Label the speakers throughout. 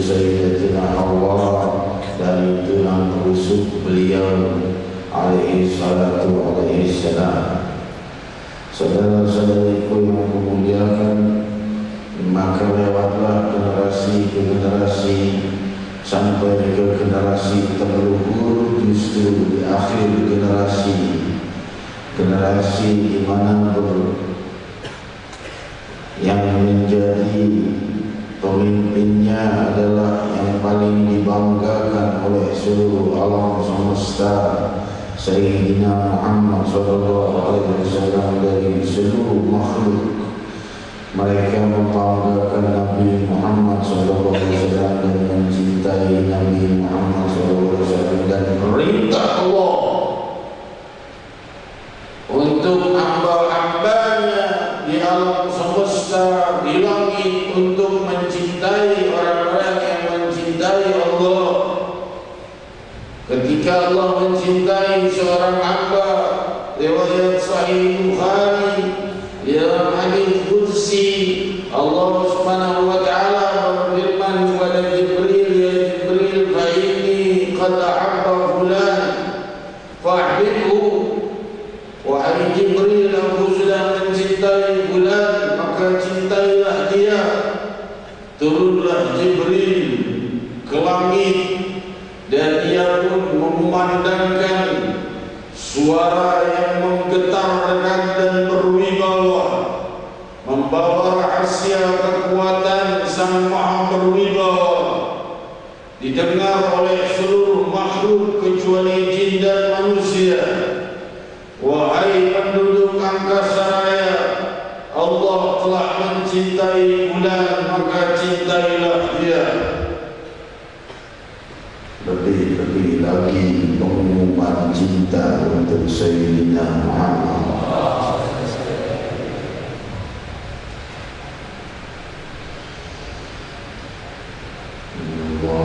Speaker 1: Sayyidatina Hawa dari tulang rusuk beliau alaihi salatu alaihi salam. Saudara-saudariku yang memuliakan, maka lewatlah generasi ke generasi sampai ke generasi terluhur, justru di akhir generasi di mana yang menjadi pemimpinnya adalah yang paling dibanggakan oleh seluruh alam semesta, Sayyidina Muhammad SAW, dari seluruh makhluk. Mereka membanggakan Nabi Muhammad SAW dan mencintai Nabi Muhammad SAW, dan perintah Allah untuk hamba-hambanya di alam semesta, di langit, untuk mencintai orang-orang yang mencintai Allah. Ketika Allah mencintai seorang hamba, riwayat Sahih Bukhari, dalam hadis qudsi, Allah Subhanahu wa taala berfirman kepada Jibril, ya Jibril, fa inni qad ahabba fulan fa'bidhu. Wahai Jibril, aku sudah mencintai fulan, maka cintailah dia. Turunlah Jibril ke langit, dan ia pun memandangkan suara yang menggetarkan dan berwibawa, membawa rahasia kekuatan Sang Maha Berwibawa, didengar oleh seluruh makhluk kecuali jin dan manusia. Wahai penduduk angkasa raya, Allah telah mencintai bulan, maka cintailah dia. Lebih-lebih lagi pengumuman cinta untuk Sayyidina Muhammad. Wa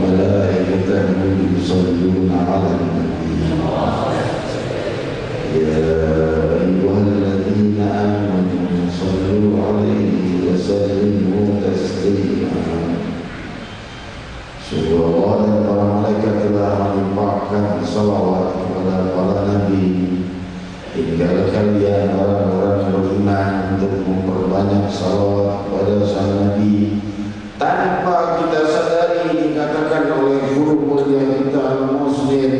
Speaker 1: malaikatahu yusalluna 'alan nabi. Ya ayyuhalladzina amanu sallu 'alaihi wa sallimu taslima. Sungguh Allah dan para malaikat telah melimpahkan salawat kepada para nabi. Tinggal kalian orang-orang beriman untuk memperbanyak salawat kepada sang nabi. Tanpa kita sadari, dikatakan oleh guru mulia kita Al-Muslim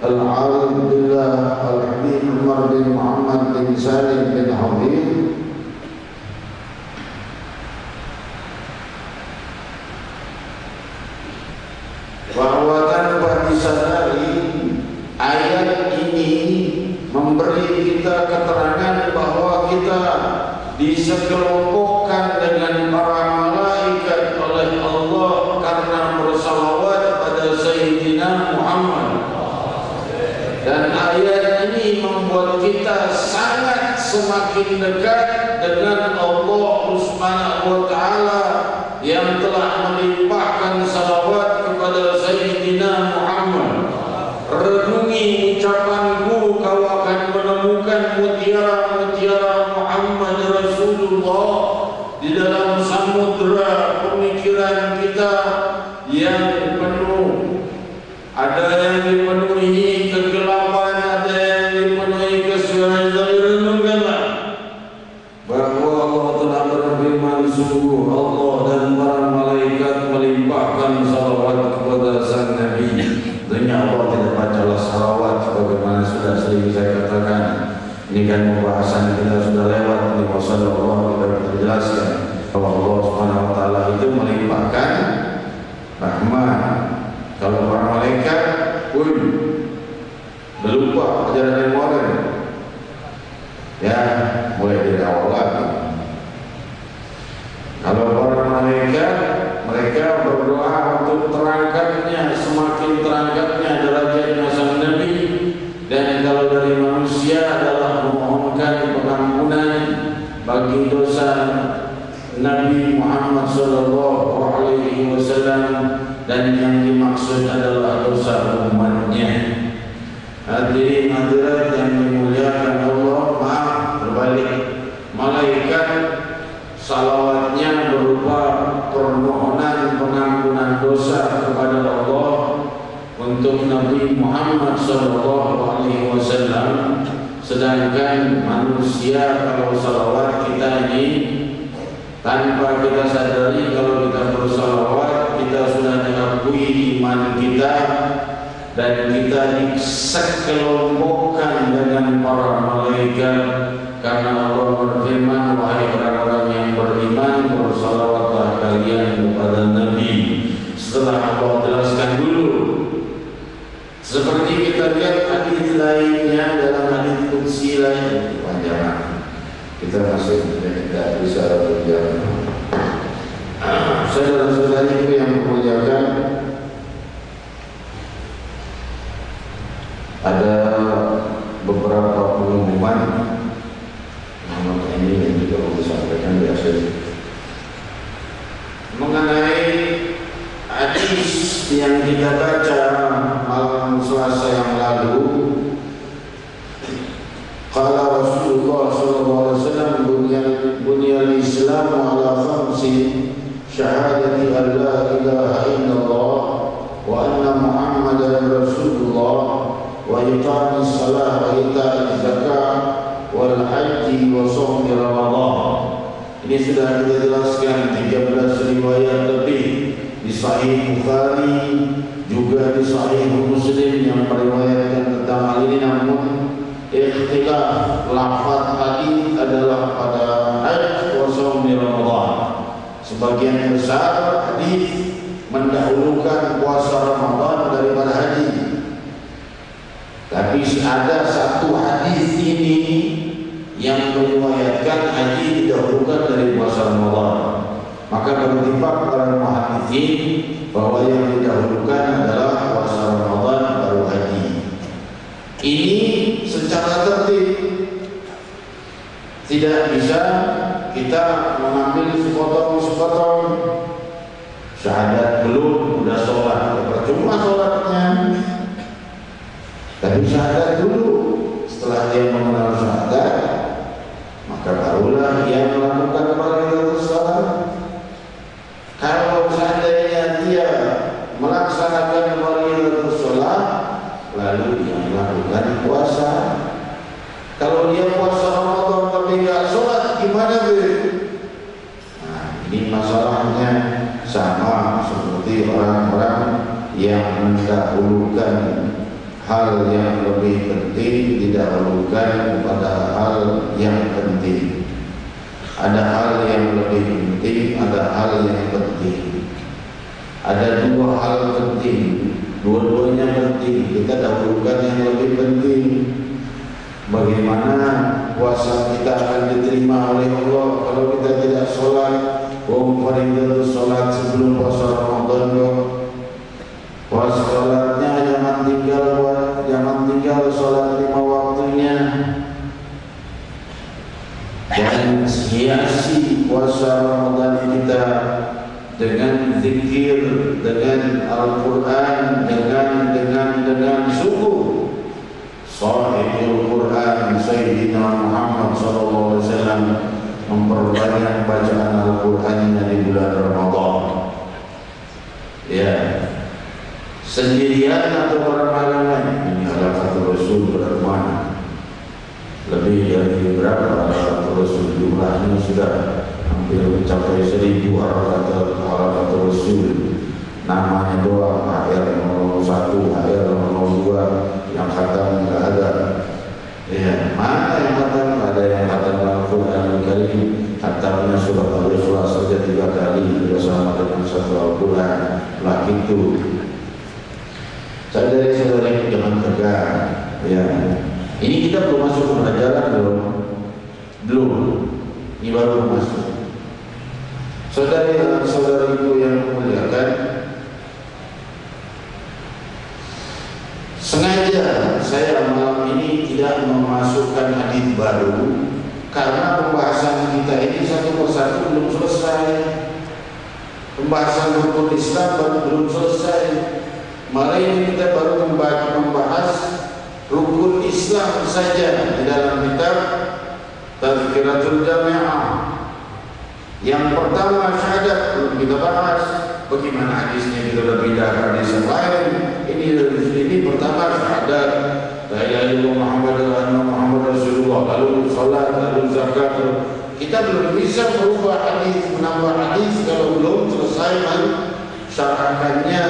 Speaker 1: Al-Alim Billah Al-Habib Umar bin Muhammad bin Salim bin Habib, bahwa tanpa disadari ayat ini memberi kita keterangan bahwa kita disekelompokkan dengan para malaikat oleh Allah karena bersalawat pada Sayyidina Muhammad. Dan ayat ini membuat kita sangat semakin dekat dengan Allah Subhanahu wa taala yang telah melimpahkan salawat kepada Sayyidina Muhammad. Renungi ucapanku, kau akan menemukan mutiara-mutiara Muhammad Rasulullah di dalam samudera pemikiran kita yang penuh. Ada yang dipenuhi kegelapan, ada yang dipenuhi kesulitan. Renungkanlah bahwa Allah telah berfirman, sungguh Allah dan para malaikat melimpahkan salawat kepada sang Nabi. Tentunya Allah tidak bacalah salawat sebagaimana sudah sering saya katakan. Ini kan pembahasan kita sudah lewat di masalah Allah, kita terjelaskan bahwa Allah Subhanahu wa taala itu melimpahkan rahmat. Kalau para malaikat pun berlupa ajaran yang modern, ya mulai dari awal lagi. Kalau para malaikat, mereka berdoa untuk terangkatnya, semakin terangkatnya derajatnya sang Nabi. Dan kalau dari manusia adalah memohonkan pengampunan bagi dosa Nabi Muhammad SAW, dan yang dimaksud adalah dosa umatnya. Hadirin hadirat yang dimuliakan Allah, maaf berbalik, malaikat salawatnya berupa permohonan pengampunan dosa kepada Allah untuk Nabi Muhammad SAW. Sedangkan manusia kalau salawat kita ini tanpa kita sadari kalau kita bersalawat kita sudah mengakui iman kita dan kita disekelompokkan dengan para malaikat karena Allah berfirman, wahai orang-orang yang beriman, bersalawatlah kalian kepada Nabi. Setelah Allah jelaskan dulu, seperti kita lihat hadis lainnya dalam hadis qudsi lain, panjang kita masih tidak bisa berjalan. Saudara-saudariku yang memuliakan, ada beberapa pengumuman ini yang juga mau disampaikan di akhir mengenai hadis yang kita baca malam Selasa yang lalu. Qala Rasulullah sallallahu alaihi wasallam, bunyal Islam ala khamsin, syahadati an la ilaha illallah wa anna Muhammadan Rasulullah wa iqamis shalah wa ita'iz zakah wal haji wa shaumi Ramadan. Ini sudah kita jelaskan 13 riwayat lebih di Sahih Bukhari, juga di Sahih Muslim yang meriwayatkan tentang hal ini, namun ikhtilaf lafaz hadis adalah pada haji wa shaumi Ramadan. Sebagian besar hadis mendahulukan puasa Ramadan daripada haji. Tapi ada satu hadis ini yang meriwayatkan haji didahulukan dari puasa Ramadan. Maka beritipak para muhaditsin bahwa yang didahulukan adalah puasa Ramadan baru haji. Ini secara tertib, tidak bisa kita mengambil sepotong-sepotong. Syahadat belum, udah sholat, percuma sholatnya. Tapi syahadat dulu. Setelah dia mengenal syahadat, maka barulah dia melakukan fardhu salat. Kalau seandainya dia melaksanakan fardhu salat lalu dia melakukan puasa. Kalau dia puasa Ramadan tapi enggak sholat, gimana be? Nah, ini masalahnya sama seperti orang-orang yang mendahulukan hal yang lebih penting, didahulukan kepada hal yang penting. Ada hal yang lebih penting, ada hal yang penting. Ada dua hal penting, dua-duanya penting, kita dahulukan yang lebih penting. Bagaimana puasa kita akan diterima oleh Allah kalau kita tidak sholat? Fardhu sholat sebelum puasa Ramadan kok. Puasa sholatnya jangan tinggal sholat 5 waktunya. Jangan hiasi puasa Ramadan kita dengan zikir, dengan Al-Quran, dengan sungguh. Sahibul Quran Sayyidina Muhammad sallallahu alaihi wasallam memperbanyak bacaan Al-Qurannya di bulan Ramadan. Ya, sendirian atau beramai-ramai, ini adalah kata Rasul berkemana? Lebih dari berapa kata Rasul, jumlahnya sudah hampir mencapai 1000 kata Rasul. Namanya doang HR 01, HR 02, yang khatam enggak ada. Ya, mana yang khatam? Ada yang khatam Al-Quran Al-Karim, khatamnya surah Al-Ikhlas saja 3 kali bersama dengan satu Al-Quran. Lah itu. Saudara-saudara jangan tegang. Ya. Ini kita belum masuk pembelajaran belum. Ini baru masuk. Saudari-saudariku yang memuliakan, sengaja saya malam ini tidak memasukkan hadis baru karena pembahasan kita ini satu persatu belum selesai. Pembahasan rukun Islam belum selesai. Mari ini kita baru membahas rukun Islam saja di dalam kitab Tazkiratul Jami'ah. Yang pertama syahadat belum kita bahas. Bagaimana hadisnya kita berpindah ke hadis yang lain. Ini pertama syahadat la ilaha illallah Muhammadur Rasulullah lalu sholat, lalu zakat. Kita belum bisa merubah hadis, menambah hadis kalau belum selesai mensyarahkannya,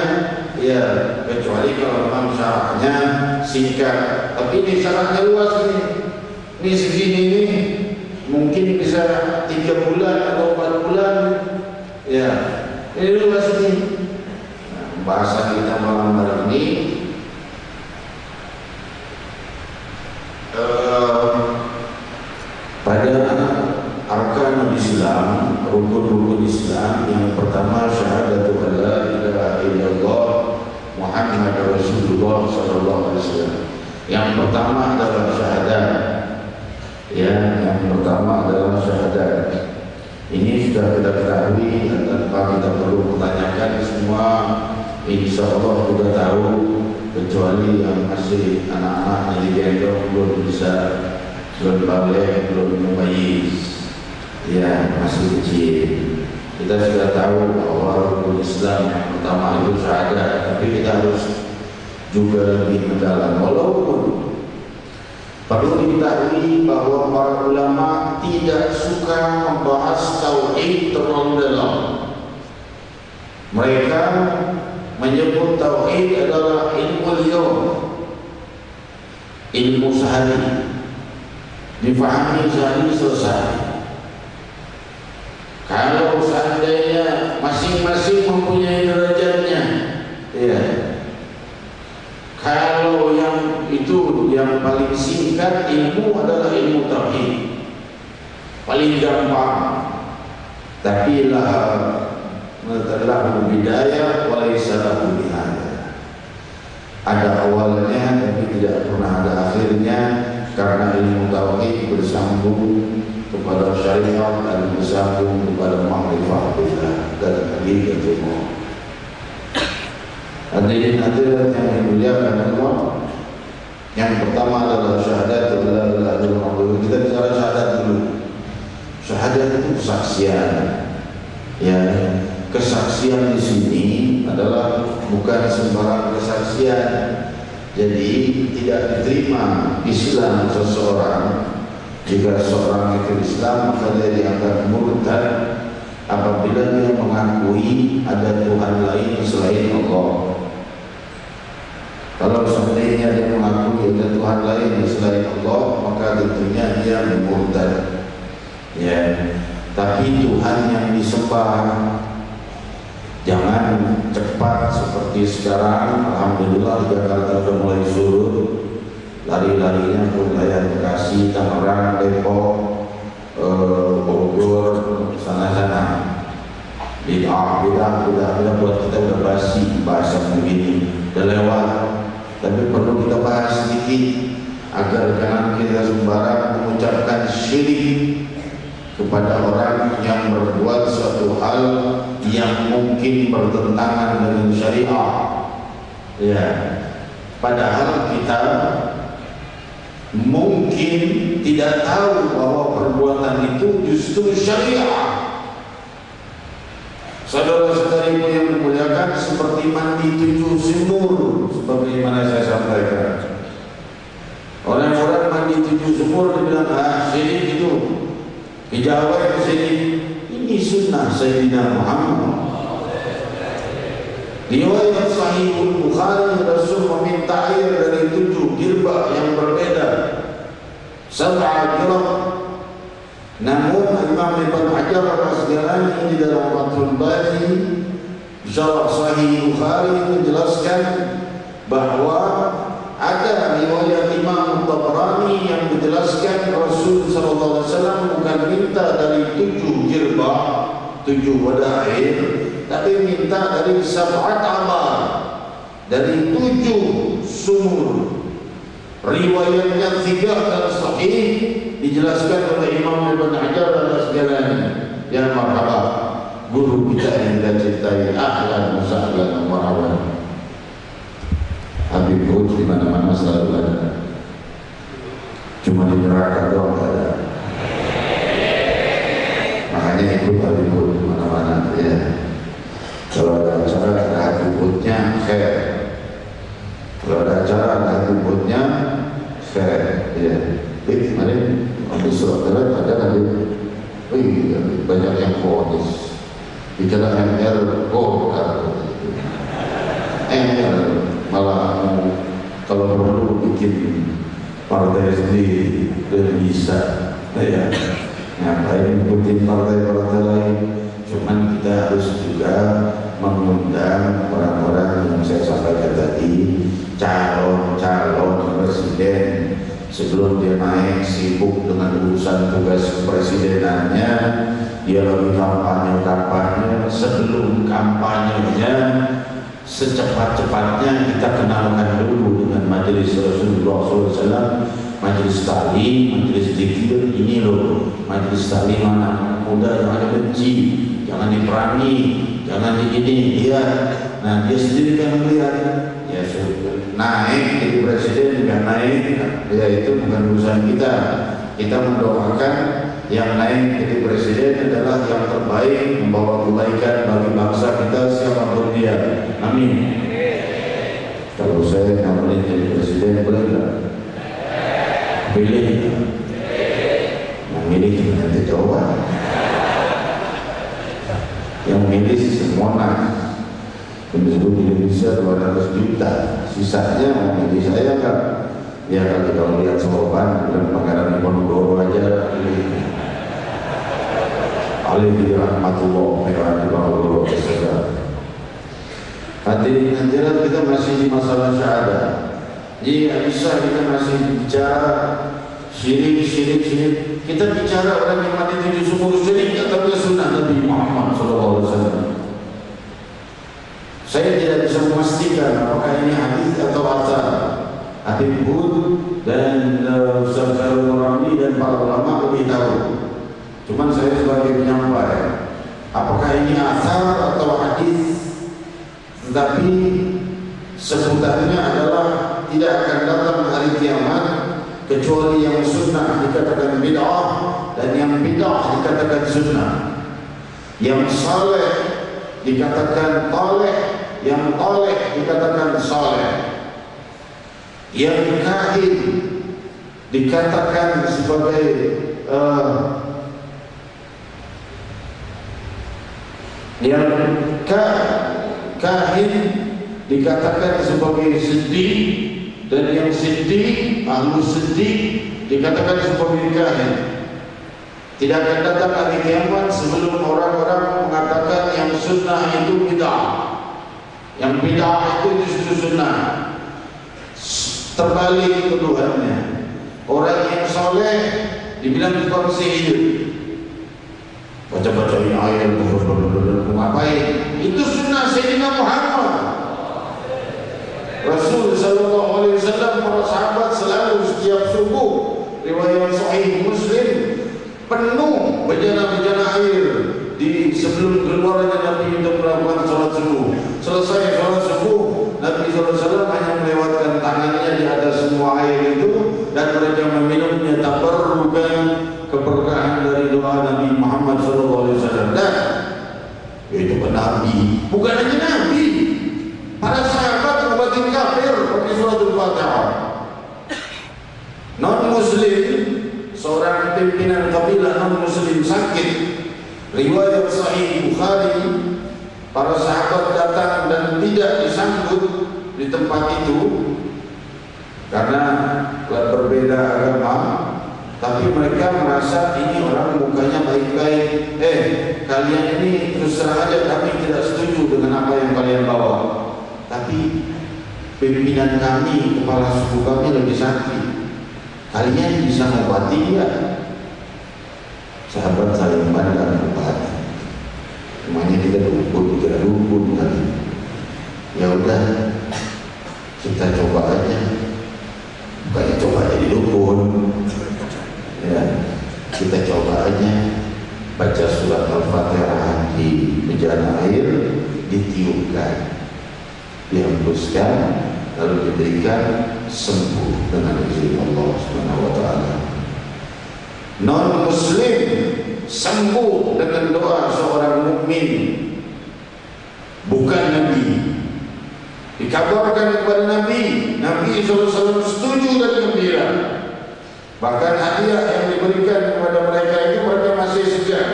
Speaker 1: ya, kecuali kalau memang syarahnya singkat. Tapi ini syarahnya luas ini segini nih, mungkin bisa 3 bulan atau 4 bulan, ya, ini luas nih. Nah, bahasan kita malam hari ini pada arkanul Islam, rukun-rukun Islam. Yang pertama syahadatu alla ilaha illallah Muhammad Rasulullah sallallahu alaihi wasallam. Yang pertama adalah syahadat. Ya, yang pertama adalah syahadat. Ini sudah kita ketahui dan tanpa kita perlu menanyakan, semua insya Allah sudah tahu, kecuali yang masih anak-anak yang digendong belum bisa, belum balik, belum mumayyiz, ya, masih kecil. Kita sudah tahu bahwa rukun Islam yang pertama itu syahadat, tapi kita harus juga lebih mendalam. Walaupun perlu diketahui bahwa para ulama tidak suka membahas tauhid terlalu dalam. Mereka menyebut tauhid adalah ilmu yaum, ilmu sehari, difahami sehari selesai. Kalau seandainya masing-masing mempunyai derajatnya, ya. Kalau yang itu yang paling singkat ilmu adalah ilmu tauhid, paling gampang. Tapi telah bidayah walaysa lahu nihayah. Ada awalnya tapi tidak pernah ada akhirnya, karena ilmu tauhid bersambung kepada syariat dan bersambung kepada ma'rifah billah dan haqiqatullah. Hadirin hadirat yang dimuliakan Allah, yang pertama adalah syahadat la ilaha illallah. Kita bicara syahadat dulu. Syahadat itu kesaksian. Ya, kesaksian di sini adalah bukan sembarang kesaksian. Jadi tidak diterima Islam seseorang jika seorang itu Islam, maka dia dianggap murtad apabila dia mengakui ada Tuhan lain selain Allah. Kalau seandainya dia mengakui ada Tuhan lain selain Allah, maka tentunya dia murtad. Ya, tapi Tuhan yang disembah jangan cepat seperti sekarang. Alhamdulillah Jakarta sudah mulai surut, lari-larinya ke wilayah Bekasi, Tangerang, Depok, Bogor, sana-sana. Bid'ah buat kita udah basi bahasa begini, udah lewat. Tapi perlu kita bahas sedikit agar jangan kita sembarang mengucapkan syirik kepada orang yang berbuat suatu hal yang mungkin bertentangan dengan syariah. Ya, padahal kita mungkin tidak tahu bahwa perbuatan itu justru syariah. Saudara-saudariku yang dimuliakan, seperti mandi 7 sumur, seperti mana saya sampaikan. Orang-orang mandi 7 sumur dibilang syirik itu, dijawab syirik. Ini sunnah Sayyidina Muhammad. Riwayat Sahih Bukhari, Rasul meminta air dari 7 girbah yang berbeda, 7 girbah. Namun Imam Ibn Hajar Al-Asqalani di dalam Fathul Bari Syarah Sahih Bukhari menjelaskan bahwa ada riwayat Imam Tabrani yang menjelaskan Rasul sallallahu alaihi wasallam bukan minta dari 7 girbah, 7 wadah air, tapi minta dari 7 abar, dari 7 sumur. Riwayatnya 3 dan sahih, dijelaskan oleh Imam Ibn Hajar Al-Asqalani. Ya marhaba, guru kita yang kita cintai, ahlan wa sahlan wa marhaban. Habib Hud di mana-mana selalu ada, cuma di neraka doang ada. Makanya ikut Habib Hud di mana-mana. Ya, kalau ada acara ada Habib Hudnya, khair. Kalau ada acara ada Habib Hudnya, khair. Ya, mari. Iya, banyak yang vonis. Bicara MR, Golkar. MR malah kalau perlu bikin partai sendiri dan bisa. Ya, ngapain ikutin partai-partai lain? Cuman kita harus juga mengundang orang-orang yang saya sampaikan tadi, calon presiden. Sebelum dia naik sibuk dengan urusan tugas presidenannya, dia lagi kampanye. Sebelum kampanyenya, secepat-cepatnya kita kenalkan dulu dengan majelis Rasulullah SAW, majelis taklim, majelis zikir. Ini loh majelis taklim anak muda yang ada benci, jangan diperangi, jangan begini. Dia, nah dia sendiri kan melihat. Ya naik jadi presiden nggak naik, ya itu bukan urusan kita. Kita mendoakan yang naik jadi presiden adalah yang terbaik, membawa kebaikan bagi bangsa kita siapapun dia. Amin. Kalau saya nyalonin jadi presiden boleh nggak? Pilih. Yang milih cuma nanti coba. Yang milih semua nak. Penduduk Indonesia 200 juta, sisanya mau milih saya kan? Ya kalau kita melihat Sorban dan Pangeran Diponegoro aja, alaihi rahmatullah, Pangeran Diponegoro beserta. Hadirin kita masih di masalah syahadah. Jadi bisa kita masih bicara syirik. Kita bicara orang yang mati 7 subuh syirik atau sunnah Nabi Muhammad SAW. Saya tidak bisa memastikan apakah ini hadis atau asar. Habib Hud dan Ustaz Khairul Ramli dan para ulama lebih tahu. Cuman saya sebagai penyampai, apakah ini asar atau hadis? Tetapi sebutannya adalah tidak akan datang hari kiamat kecuali yang sunnah dikatakan bid'ah dan yang bid'ah dikatakan sunnah. Yang saleh dikatakan taleh, yang taleh dikatakan saleh. Yang kahin dikatakan sebagai kahin dikatakan sebagai siddiq, dan yang siddiq, ahlu siddiq dikatakan sebagai kahin. Tidak akan datang hari kiamat sebelum orang-orang mengatakan yang sunnah itu bid'ah, yang bid'ah itu justru sunnah. Terbalik tuduhannya. Orang yang soleh dibilang tukang sihir, baca-bacain ayat, ngapain? Itu sunnah Sayyidina Muhammad. Rasul sallallahu alaihi wasallam, para sahabat selalu setiap subuh, riwayat Sahih Muslim, penuh bejana-bejana air di sebelum keluarnya Nabi untuk melakukan sholat subuh. Selesai sholat subuh, Nabi SAW hanya melewatkan tangannya di atas semua air itu, dan mereka meminumnya tabarrukan, keberkahan dari doa Nabi Muhammad SAW. Dan itu Nabi, bukan hanya Nabi, para sahabat obatin kafir pakai suratul Fatihah. Non Muslim, seorang pimpinan kabilah non Muslim sakit, riwayat Sahih Bukhari, para sahabat datang dan tidak disambut di tempat itu karena berbeda agama, tapi mereka merasa ini orang mukanya baik-baik. Kalian ini terus terang aja kami tidak setuju dengan apa yang kalian bawa, tapi pimpinan kami, kepala suku kami lagi sakit, kalian bisa mengobati ya? Sahabat saling pandang obati. Semuanya kita dukun kan. Ya udah, kita coba aja. Bukannya coba jadi dukun. Ya, kita coba aja baca surat Al-Fatihah di bejana air, ditiupkan, dihembuskan, lalu diberikan, sembuh dengan izin Allah Subhanahu wa taala. Non Muslim sembuh dengan doa seorang mukmin, bukan Nabi. Dikabarkan kepada Nabi SAW setuju dan gembira. Bahkan hadiah yang diberikan kepada mereka itu mereka masih segan.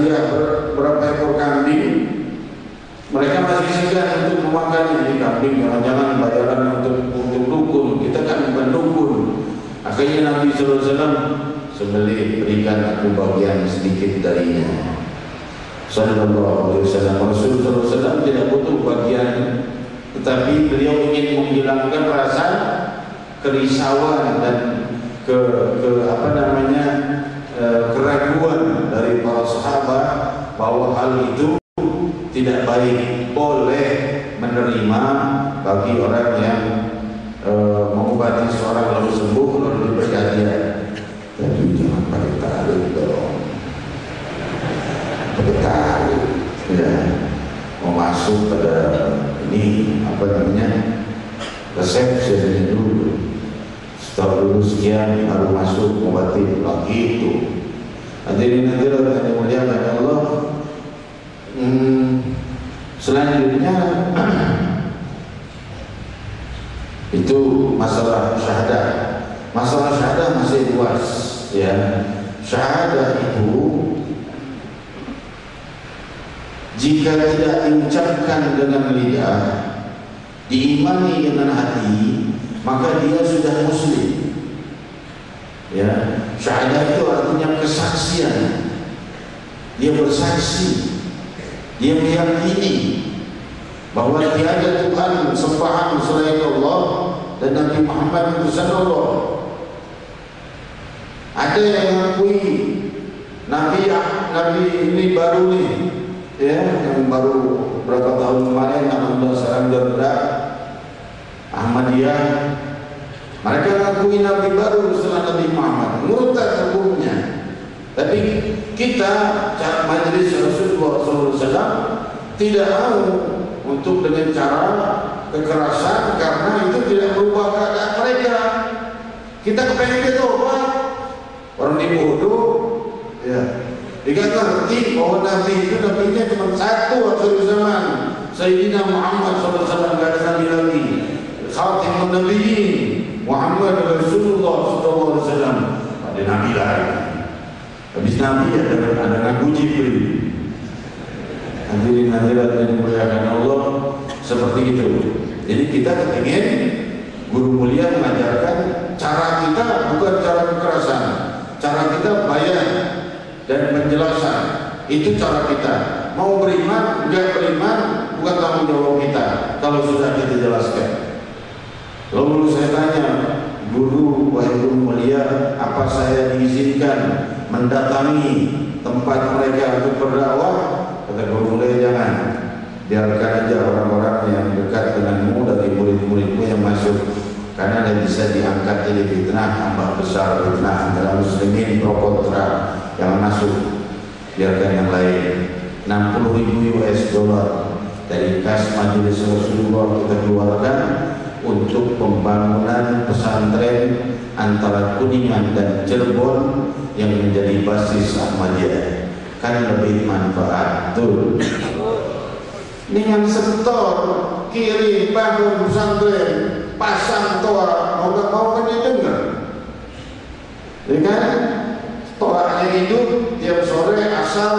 Speaker 1: hadiah berapa ekor kambing, mereka masih segan untuk memakannya. Ini kambing jangan-jangan bayaran untuk dukun, kita kan bukan dukun. Akhirnya Nabi SAW sembelih, berikan aku bagian sedikit darinya. Sallallahu alaihi wasallam. Rasulullah SAW tidak butuh bagian, tetapi beliau ingin menghilangkan rasa kerisauan dan keraguan dari para sahabat bahwa hal itu tidak baik, boleh menerima bagi orang yang mengobati seorang lalu sembuh lalu diberi hadiah. Tapi jangan pakai tarik dong, pakai tarik ya. Mau masuk pada ini apa namanya, resepsi dulu, setelah dulu sekian baru masuk mengobati lagi itu. Hadirin yang muliakan Allah, selanjutnya itu masalah syahadah. Masalah syahadah masih luas ya. Syahadah itu jika tidak diucapkan dengan lidah, diimani dengan hati, maka dia sudah muslim. Ya, syahadah itu artinya kesaksian. Dia bersaksi, dia meyakini bahwa tiada Tuhan sembahan selain Allah dan Nabi Muhammad itu sallallahu. Ada yang mengakui Nabi ini baru nih, ya, yang baru berapa tahun kemarin, 16 sekarang sudah Ahmadiyah. Mereka mengakui Nabi baru setelah Nabi Muhammad, murtad hukumnya. Tapi kita majelis Rasulullah SAW tidak mau untuk dengan cara kekerasan, karena itu tidak merubah keadaan mereka. Kita kepengen dia tobat, orang dibodoh, ya. Dia ngerti bahwa Nabi itu nabinya cuma satu akhir zaman, Sayyidina Muhammad SAW, tidak ada nabi lagi. Khatimun Nabiyyin Muhammad Rasulullah SAW, ada nabi lagi. Habis Nabi ada Nabi Jibril. Hadirin hadirat yang dimuliakan Allah, seperti itu. Jadi kita ingin guru mulia mengajarkan cara kita bukan cara kekerasan, cara kita bayan dan penjelasan. Itu cara kita. Mau beriman, enggak beriman, bukan tanggung jawab kita kalau sudah kita jelaskan. Lalu saya tanya, guru, wahai guru mulia, apa saya diizinkan mendatangi tempat mereka untuk berdakwah? Kata guru mulia, jangan. Biarkan aja orang-orang yang dekat denganmu dari murid-muridmu yang masuk, karena dia bisa diangkat jadi fitnah, tambah besar fitnah antara muslimin pro kontra yang masuk. Biarkan yang lain. 60.000 US dollar dari kas majelis Rasulullah kita keluarkan untuk pembangunan pesantren antara Kuningan dan Cirebon yang menjadi basis Ahmadiyah. Kan lebih manfaat, betul. Ini yang setor, kirim, bangun pesantren, pasang toa, mau kan dia dengar. Ya kan? Toanya itu tiap sore asal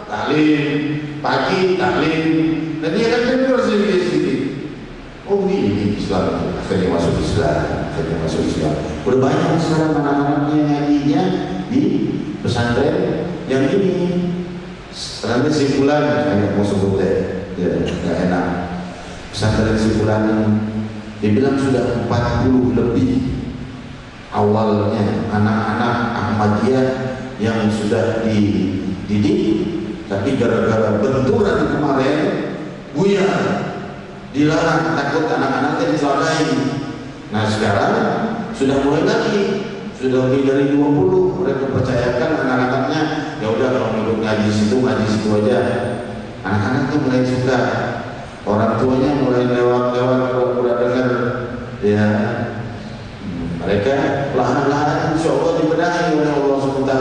Speaker 1: taklim, pagi taklim, dan dia kan dengar sedikit-sedikit. Oh ini Islam, akhirnya masuk Islam, Udah banyak sekarang anak-anaknya ngajinya di pesantren yang ini. Nanti simpulan, saya mau sebut deh, ya nggak enak. Pesantren simpulan dibilang sudah 40 lebih awalnya anak-anak Ahmadiyah yang sudah dididik, tapi gara-gara benturan kemarin buyar, dilarang, takut anak-anaknya dicelakai. Nah sekarang sudah mulai lagi, sudah lebih dari 20 mereka percayakan anak-anaknya, ya udah kalau ikut ngaji situ aja. Anak-anaknya mulai suka, orang tuanya mulai lewat-lewat pura-pura dengar, ya. Mereka lahan-lahan insya Allah dibenahi oleh Allah SWT.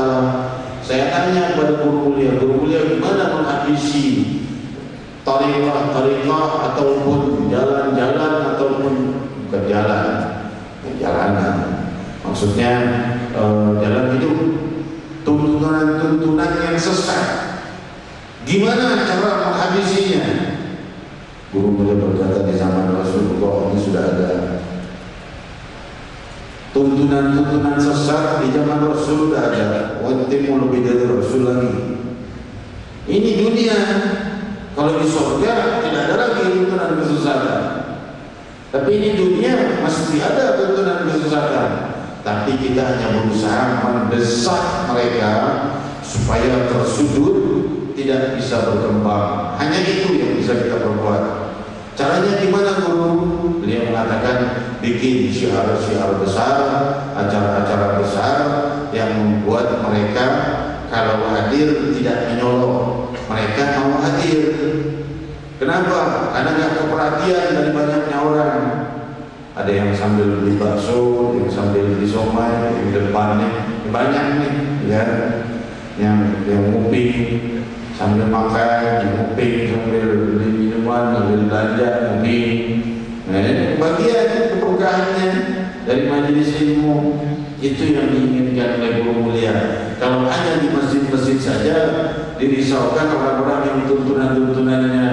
Speaker 1: Saya tanya kepada guru mulia gimana menghabisi tariqah ataupun jalan-jalan ataupun bukan jalan, jalanan. Maksudnya jalan hidup, tuntunan yang sesat Gimana cara menghabisinya? Guru mulia berkata di zaman Rasulullah ini sudah ada tuntunan-tuntunan sesat di zaman Rasul sudah ada. Wantimu lebih dari Rasul lagi. Ini dunia. Kalau di surga tidak ada lagi tuntunan kesesatan. Tapi ini dunia masih ada tuntunan kesesatan. Tapi kita hanya berusaha mendesak mereka supaya tersudut, tidak bisa berkembang. Hanya itu yang bisa kita perbuat. Caranya gimana guru? Beliau mengatakan bikin syiar-syiar besar, acara-acara besar yang membuat mereka kalau hadir tidak menyolong. Mereka mau hadir. Kenapa? Karena nggak keperhatian dari banyaknya orang. Ada yang sambil beli bakso, yang sambil beli somai, yang di depannya banyak nih, ya, yang nguping sambil makan, yang nguping sambil beli minuman, sambil belanja, nguping. Nah, ini bagian keberkahannya dari majelis ilmu. Itu yang diinginkan oleh guru mulia. Kalau hanya di masjid-masjid saja dirisaukan orang-orang yang tuntunan-tuntunannya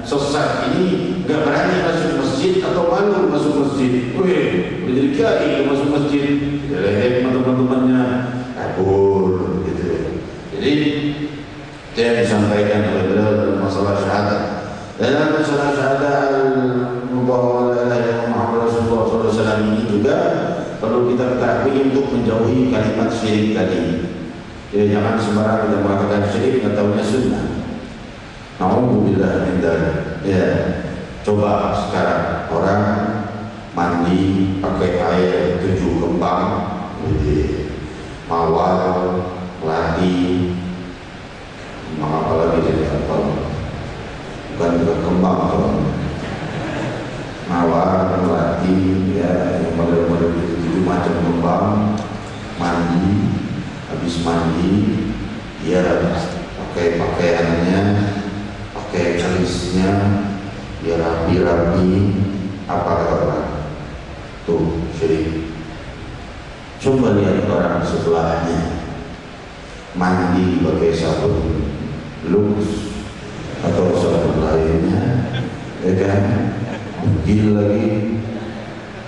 Speaker 1: sesat ini nggak berani masuk masjid atau malu masuk masjid. Wih, menjadi kiai masuk masjid, ya teman-temannya kabur gitu. Jadi yang disampaikan oleh beliau dalam masalah syahadat. Dalam masalah syahadat bahwa la ilaha illallah Muhammad Rasulullah SAW ini juga perlu kita ketahui untuk menjauhi kalimat syirik tadi. Ya, jangan sembarang kita mengatakan syirik nggak tahunya sunnah. Nauzubillah min dzalik. Ya, coba sekarang orang mandi pakai air 7 kembang, mawar, melati, apa lagi jadi apa? Bukan kembang atau mawar, melati, ya, yang model-model itu macam kembang, mandi, habis mandi, dia pakai pakaiannya, pakai kerisnya, dia rapi-rapi, apa kata orang? Tuh, syirik. Coba lihat orang sebelahnya, mandi pakai sabun Lux atau sabun lainnya, ya kan? Bugil lagi,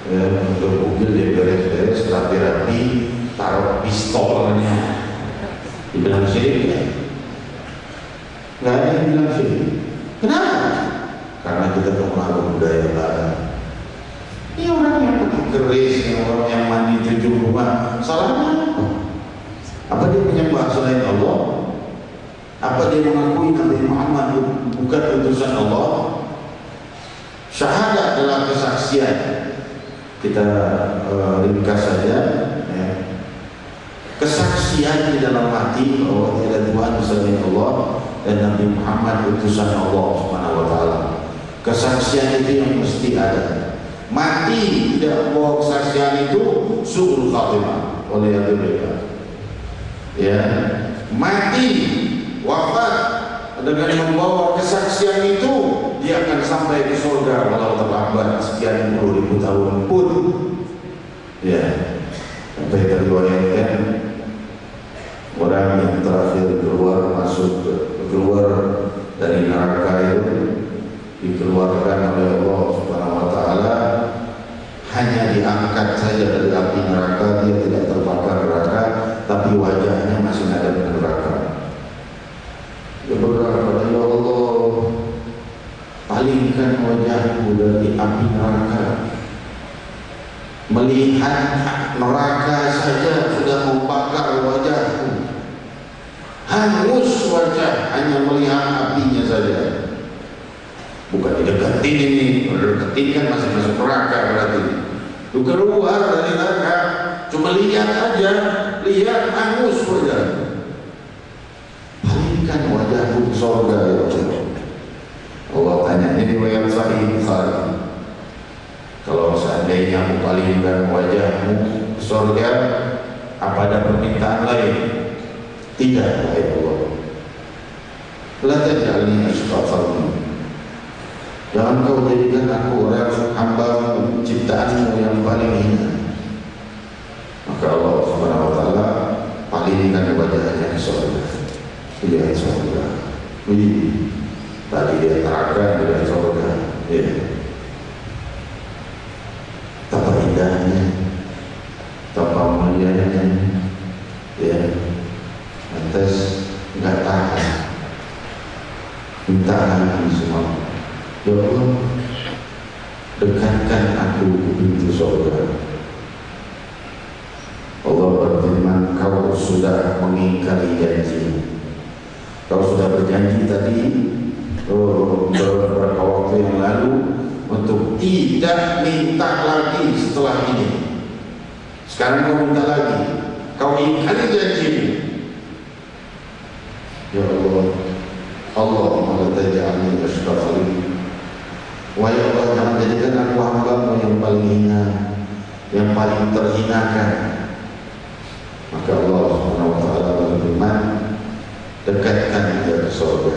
Speaker 1: ya, untuk bugil dia beres-beres, rapi-rapi, taruh pistolnya, dibilang syirik ya? Nggak ada yang bilang syirik. Kenapa? Karena kita pengaruh budaya barat. Ini orang yang pakai keris, orang yang mandi 7 rumah, salahnya apa? Apa dia menyembah selain Allah? Apa dia mengakui Nabi Muhammad bukan utusan Allah? Syahadat adalah kesaksian. Kita ringkas saja, ya. Kesaksian di dalam hati bahwa tiada Tuhan selain Allah dan Nabi Muhammad utusan Allah Subhanahu wa taala. Kesaksian itu yang mesti ada. Mati tidak membawa kesaksian itu su'ul khatimah oleh Allah. Ya, mati wafat dengan membawa kesaksian itu dia akan sampai ke surga walau terlambat sekian puluh ribu tahun pun. Ya, sampai terriwayatkan orang yang terakhir keluar dari neraka itu dikeluarkan oleh Allah Subhanahu wa taala, hanya diangkat saja dari api neraka, dia tidak terbakar neraka, tapi wajahnya masih ada di neraka. Dia berkata, ya Allah, palingkan wajahku dari api neraka. Melihat neraka saja sudah membakar wajahku, hangus wajah hanya melihat apinya saja. Bukan dideketin ini, kalau deketin kan masih masuk neraka berarti. Lu keluar dari neraka, cuma lihat aja, lihat hangus wajah. Palingkan wajahku ke surga ya Allah. Allah tanya, ini riwayat Sahih Bukhari. Kalau seandainya aku palingkan wajahmu ke surga, apa ada permintaan lain? Tidak, ya Allah. La taj'alni ashqaqakum. Jangan kau jadikan aku orang hamba ciptaanmu yang paling hina. Maka Allah Subhanahu wa taala palingkan wajahnya ke surga. Lihat surga. Wih, tadi dia terangkan dengan surga, ya. Betapa indahnya, betapa mulianya, ya. Lantas nggak tahan, minta lagi semua. Ya Allah, dekatkan aku pintu surga. Allah berfirman, kau sudah mengingkari janji. Kau sudah berjanji tadi beberapa waktu yang lalu untuk tidak minta lagi setelah ini. Sekarang kau minta lagi. Kau ingkari janji. Ya Allah, Allahumma la taj'alni ashqal. Wahai Allah, jangan jadikan aku hamba-Mu yang paling hina, yang paling terhinakan. Maka Allah Subhanahu wa taala berfirman, dekatkan dia ke surga.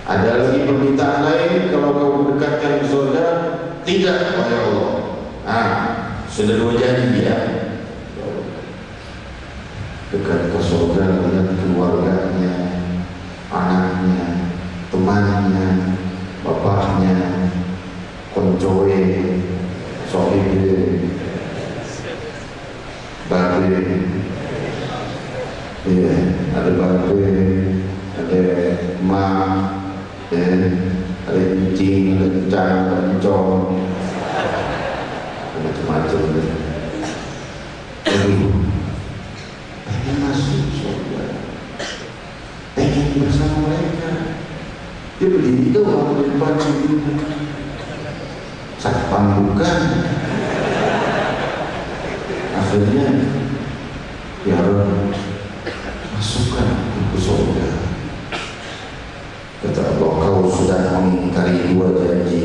Speaker 1: Ada lagi permintaan lain, kalau kau dekatkan ke surga? Tidak, wahai Allah. Sudah 2 janji ya. Dekat ke surga, lihat keluarganya, anaknya, temannya, bapaknya, koncoe, sohibnya, babe, ya, ada babe, ada emak, ya, ada kucing, ada kencang, ada kencong, macam-macam. Pengen masuk surga, pengen bersama mereka. Dia berdiri doang di depan pintu, satpam bukan. Akhirnya ya Allah, masukkan ke surga. Kata Allah, kau sudah mengingkari 2 janji.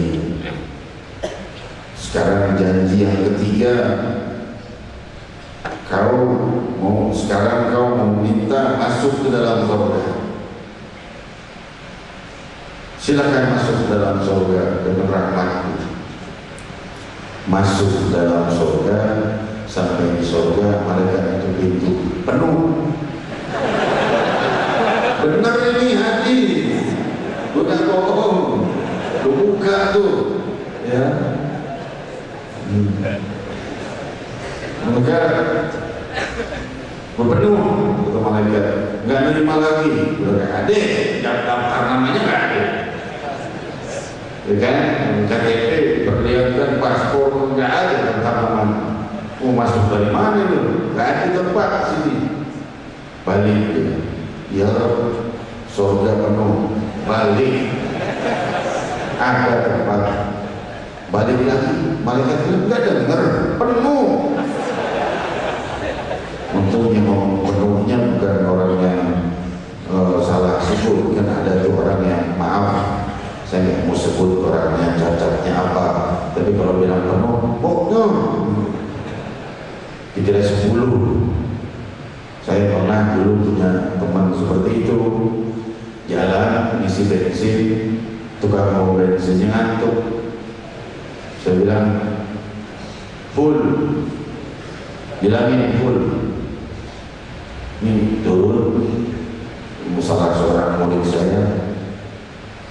Speaker 1: Sekarang janji yang ketiga, sekarang kau mau minta masuk ke dalam surga. Silakan masuk ke dalam surga dengan rahmatku. Masuk ke dalam surga, sampai di surga malaikat itu pintu penuh. Benar ini hati, bukan bohong. Lu buka tuh, ya. Maka berpenuh kata malaikat, nggak nerima lagi. Udah nggak ada, daftar namanya nggak ada, ya kan? KTP, perlihatkan paspor, nggak ada daftar namanya. Mau masuk dari mana itu? Nggak ada tempat di sini. Balik, ya surga penuh. Balik, ada tempat. Balik lagi, malaikat itu nggak dengar, penuh. Untungnya penuhnya bukan orang yang salah sebut, kan ada tuh orang yang maaf, saya nggak mau sebut orangnya cacatnya apa, tapi kalau bilang penuh, pokoknya dikira 10. Saya pernah dulu punya teman seperti itu, jalan isi bensin, tukang mau bensinnya ngantuk. Saya bilang full, bilangin full. Ini turun, salah seorang murid saya,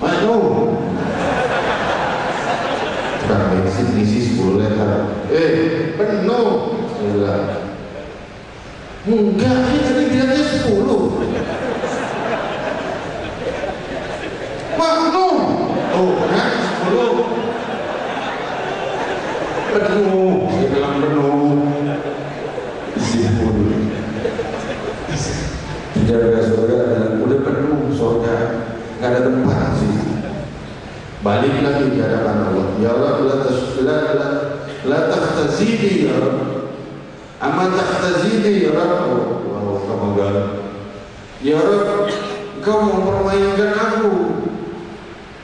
Speaker 1: aduh, tukang bensin isi 10 liter, penuh. Saya bilang, enggak, ini tadi bilangnya 10. Penuh, tuh kan 10. Penuh, saya bilang penuh. Isi 10. Jaga surga dan udah penuh surga, nggak ada tempat sih. Balik lagi di hadapan Allah. Ya Allah, la tahtazidi ya Rabb. Amma tahtazidi ya Rabb. Allah kamagal. Ya Rabb, kau mempermainkan aku.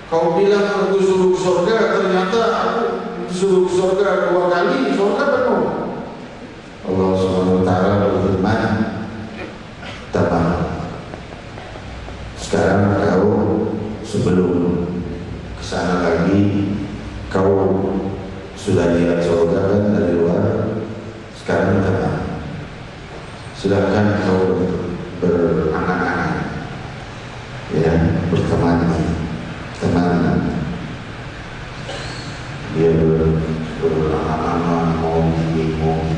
Speaker 1: Kau bilang aku suruh surga, ternyata aku suruh surga 2 kali, surga penuh. Allah Subhanahu wa taala berfirman, sekarang kau sebelum kesana lagi, kau sudah lihat surga kan dari luar. Sekarang tenang, silakan kau berangan-angan,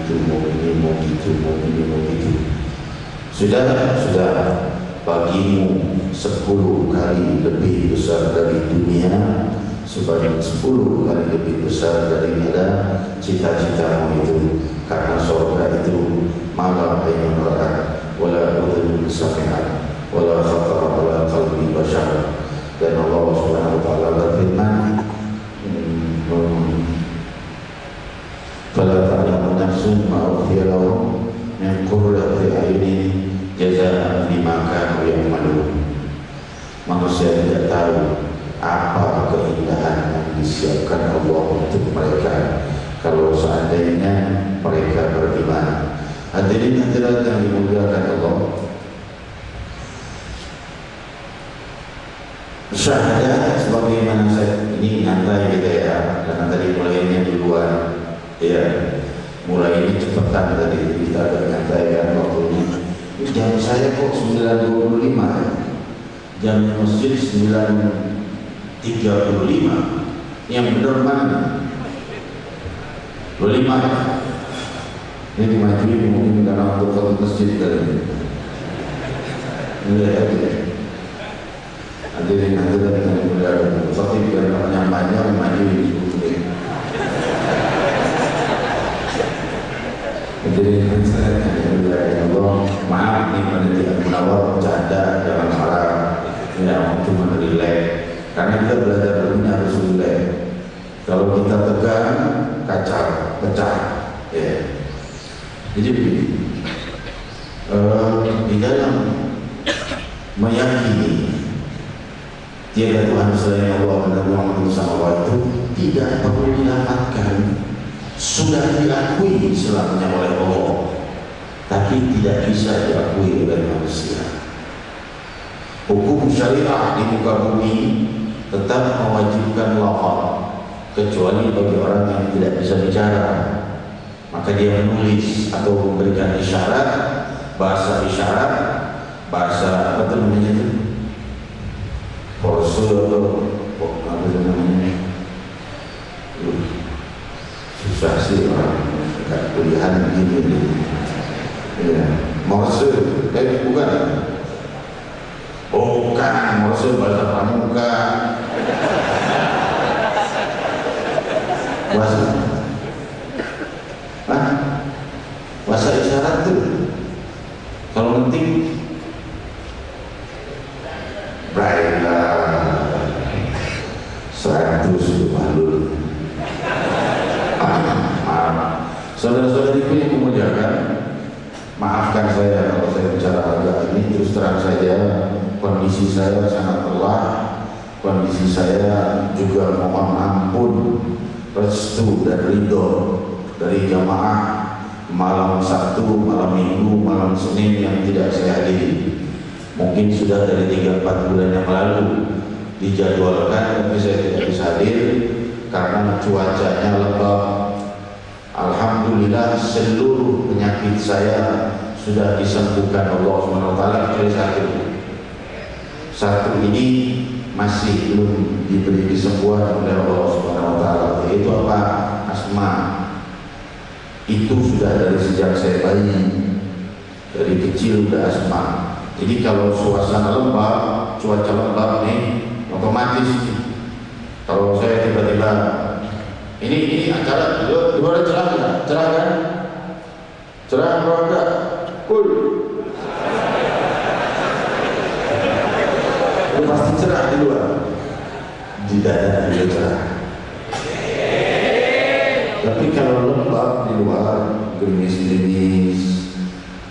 Speaker 1: gitu, mau ini, mau gitu, mau ini, mau gitu. Sudah bagimu 10 kali lebih besar dari dunia, sebanyak 10 kali lebih besar daripada cita-citamu itu. Karena surga itu malam ayat ra'at wala udhun sami'at wala khatara wala qalbi bashar. Dan Allah Subhanahu wa ta'ala berfirman, fala ta'lamu nafsun ma ukhfiya lahum min qurrati a'yunin jazaa'an bima kanu ya'malun. Manusia tidak tahu apa keindahan yang disiapkan Allah untuk mereka kalau seandainya mereka beriman. Hadirin hadirat yang dimuliakan Allah, syahadat sebagaimana saya ini nyantai gitu ya, karena tadi mulainya duluan ya, mulai ini cepetan tadi kita agak nyantai kan waktunya. Jam saya kok 9.25 ya, jam masjid 9.35. Yang benar mana? 25. Ini dimajuin mungkin karena untuk satu masjid kali ini. Ini ya. Hadirin hadirat yang dimuliakan, tapi biar nyamannya dimajuin sebetulnya. Hadirin hadirat yang dimuliakan Allah, maaf nih panitia Munawwar bercanda, jangan marah. Ya, cuma relax. Karena kita belajar ilmu harus relax. Kalau kita tegang, kacau, pecah. Ya. Jadi begini, di dalam meyakini tiada Tuhan selain Allah dan Muhammad SAW itu tidak perlu dilamatkan, sudah diakui selamanya oleh Allah, tapi tidak bisa diakui oleh manusia. Hukum syariah di muka bumi tetap mewajibkan lafaz, kecuali bagi orang yang tidak bisa bicara, maka dia menulis atau memberikan isyarat, bahasa isyarat, bahasa apa namanya itu, Morse atau apa namanya, susah sih orang dekat kuliahan begini. Ya, Morse, bukan. Oh bukan, Morse bahasa pramuka. Bahasa isyarat tuh kalau penting Braille 100 balun. Saudara-saudariku yang memuliakan, maafkan saya kalau saya bicara agak ini, terus terang saja kondisi saya sangat lelah, kondisi saya juga mohon ampun restu dan ridho dari jamaah malam Sabtu, malam Minggu, malam Senin yang tidak saya hadiri. Mungkin sudah dari 3-4 bulan yang lalu dijadwalkan, tapi saya tidak bisa hadir karena cuacanya lembab. Alhamdulillah seluruh penyakit saya sudah disembuhkan Allah SWT kecuali satu ini masih belum diberi kesembuhan oleh Allah SWT, yaitu apa? Asma. Itu sudah dari sejak saya bayi, dari kecil udah asma. Jadi kalau suasana lembab, cuaca lembab nih, otomatis kalau saya tiba-tiba ini acara di luar cerah kan? Cerah kan? Cerah berapa? Cool. Itu pasti cerah di luar. Di dada juga cerah. Tapi kalau lembab di luar, gerimis-gerimis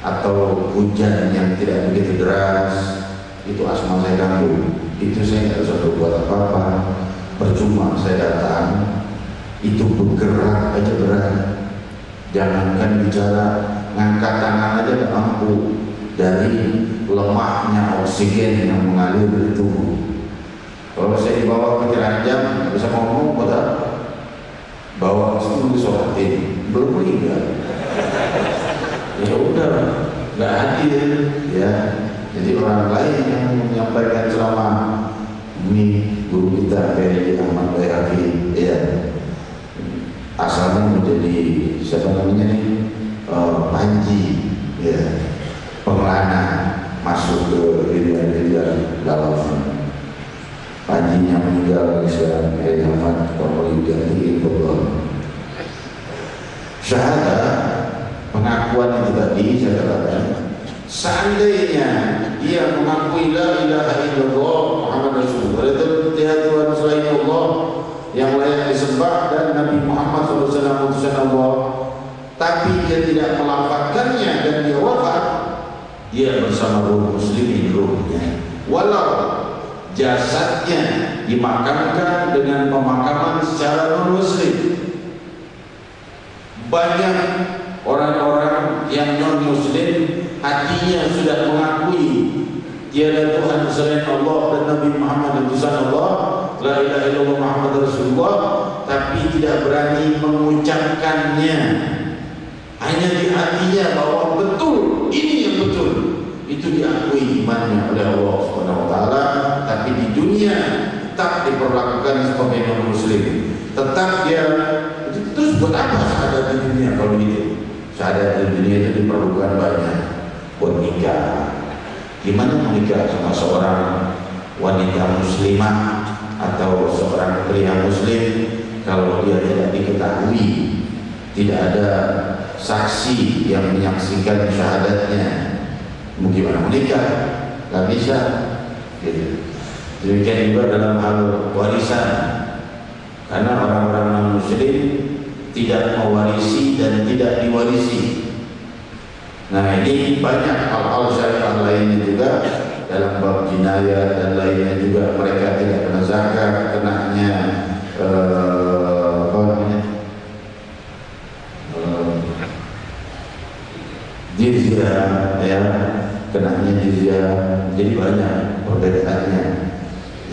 Speaker 1: atau hujan yang tidak begitu deras, itu asma saya ganggu. Itu saya nggak bisa berbuat apa-apa. Percuma saya datang, itu bergerak aja berat. Jangankan bicara, ngangkat tangan aja nggak mampu dari lemahnya oksigen yang mengalir di tubuh. Kalau saya dibawa ke keranjang, nggak bisa ngomong, betul? Bawa semua disolatin, belum meninggal. Ya udah, nggak hadir, ya. Jadi orang lain yang menyampaikan ceramah, ini guru kita Kiai Ahmad Bayhaqi, ya. Asalnya menjadi siapa namanya nih? panji, ya, pengelana masuk ke hiliran dalam. Panjinya meninggal sekarang Ahmad Komodian syahadat. Pengakuan itu tadi saya katakan, seandainya dia mengakui la ilaha illallah Muhammad Rasulullah, itu tiada Tuhan selain Allah yang layak disembah dan Nabi Muhammad SAW utusan Allah, tapi dia tidak melafazkannya dan dia wafat, dia bersama ruh muslimin ruhnya, walau jasadnya dimakamkan dengan pemakaman secara non-muslim. Banyak orang-orang yang non-muslim hatinya sudah mengakui tiada Tuhan selain Allah dan Nabi Muhammad utusan Allah, la ilaha illallah Muhammad Rasulullah, tapi tidak berani mengucapkannya. Hanya di hatinya bahwa betul, ini yang betul. Itu diakui imannya oleh Allah Subhanahu wa taala, tapi di dunia tetap diperlakukan sebagai non-muslim. Tetap dia, terus buat apa syahadat di dunia kalau gitu? Syahadat di dunia itu diperlukan banyak buat nikah. Gimana menikah sama seorang wanita muslimah atau seorang pria muslim kalau dia tidak diketahui, tidak ada saksi yang menyaksikan syahadatnya? Bagaimana menikah? Gak bisa. Gitu. Demikian juga dalam hal warisan, karena orang-orang non-muslim tidak mewarisi dan tidak diwarisi. Nah, ini banyak hal-hal syariat lainnya juga dalam bab jinayah dan lainnya juga. Mereka tidak kena zakat, kenanya jizyah, ya, kenanya jizyah. Jadi banyak perbedaannya.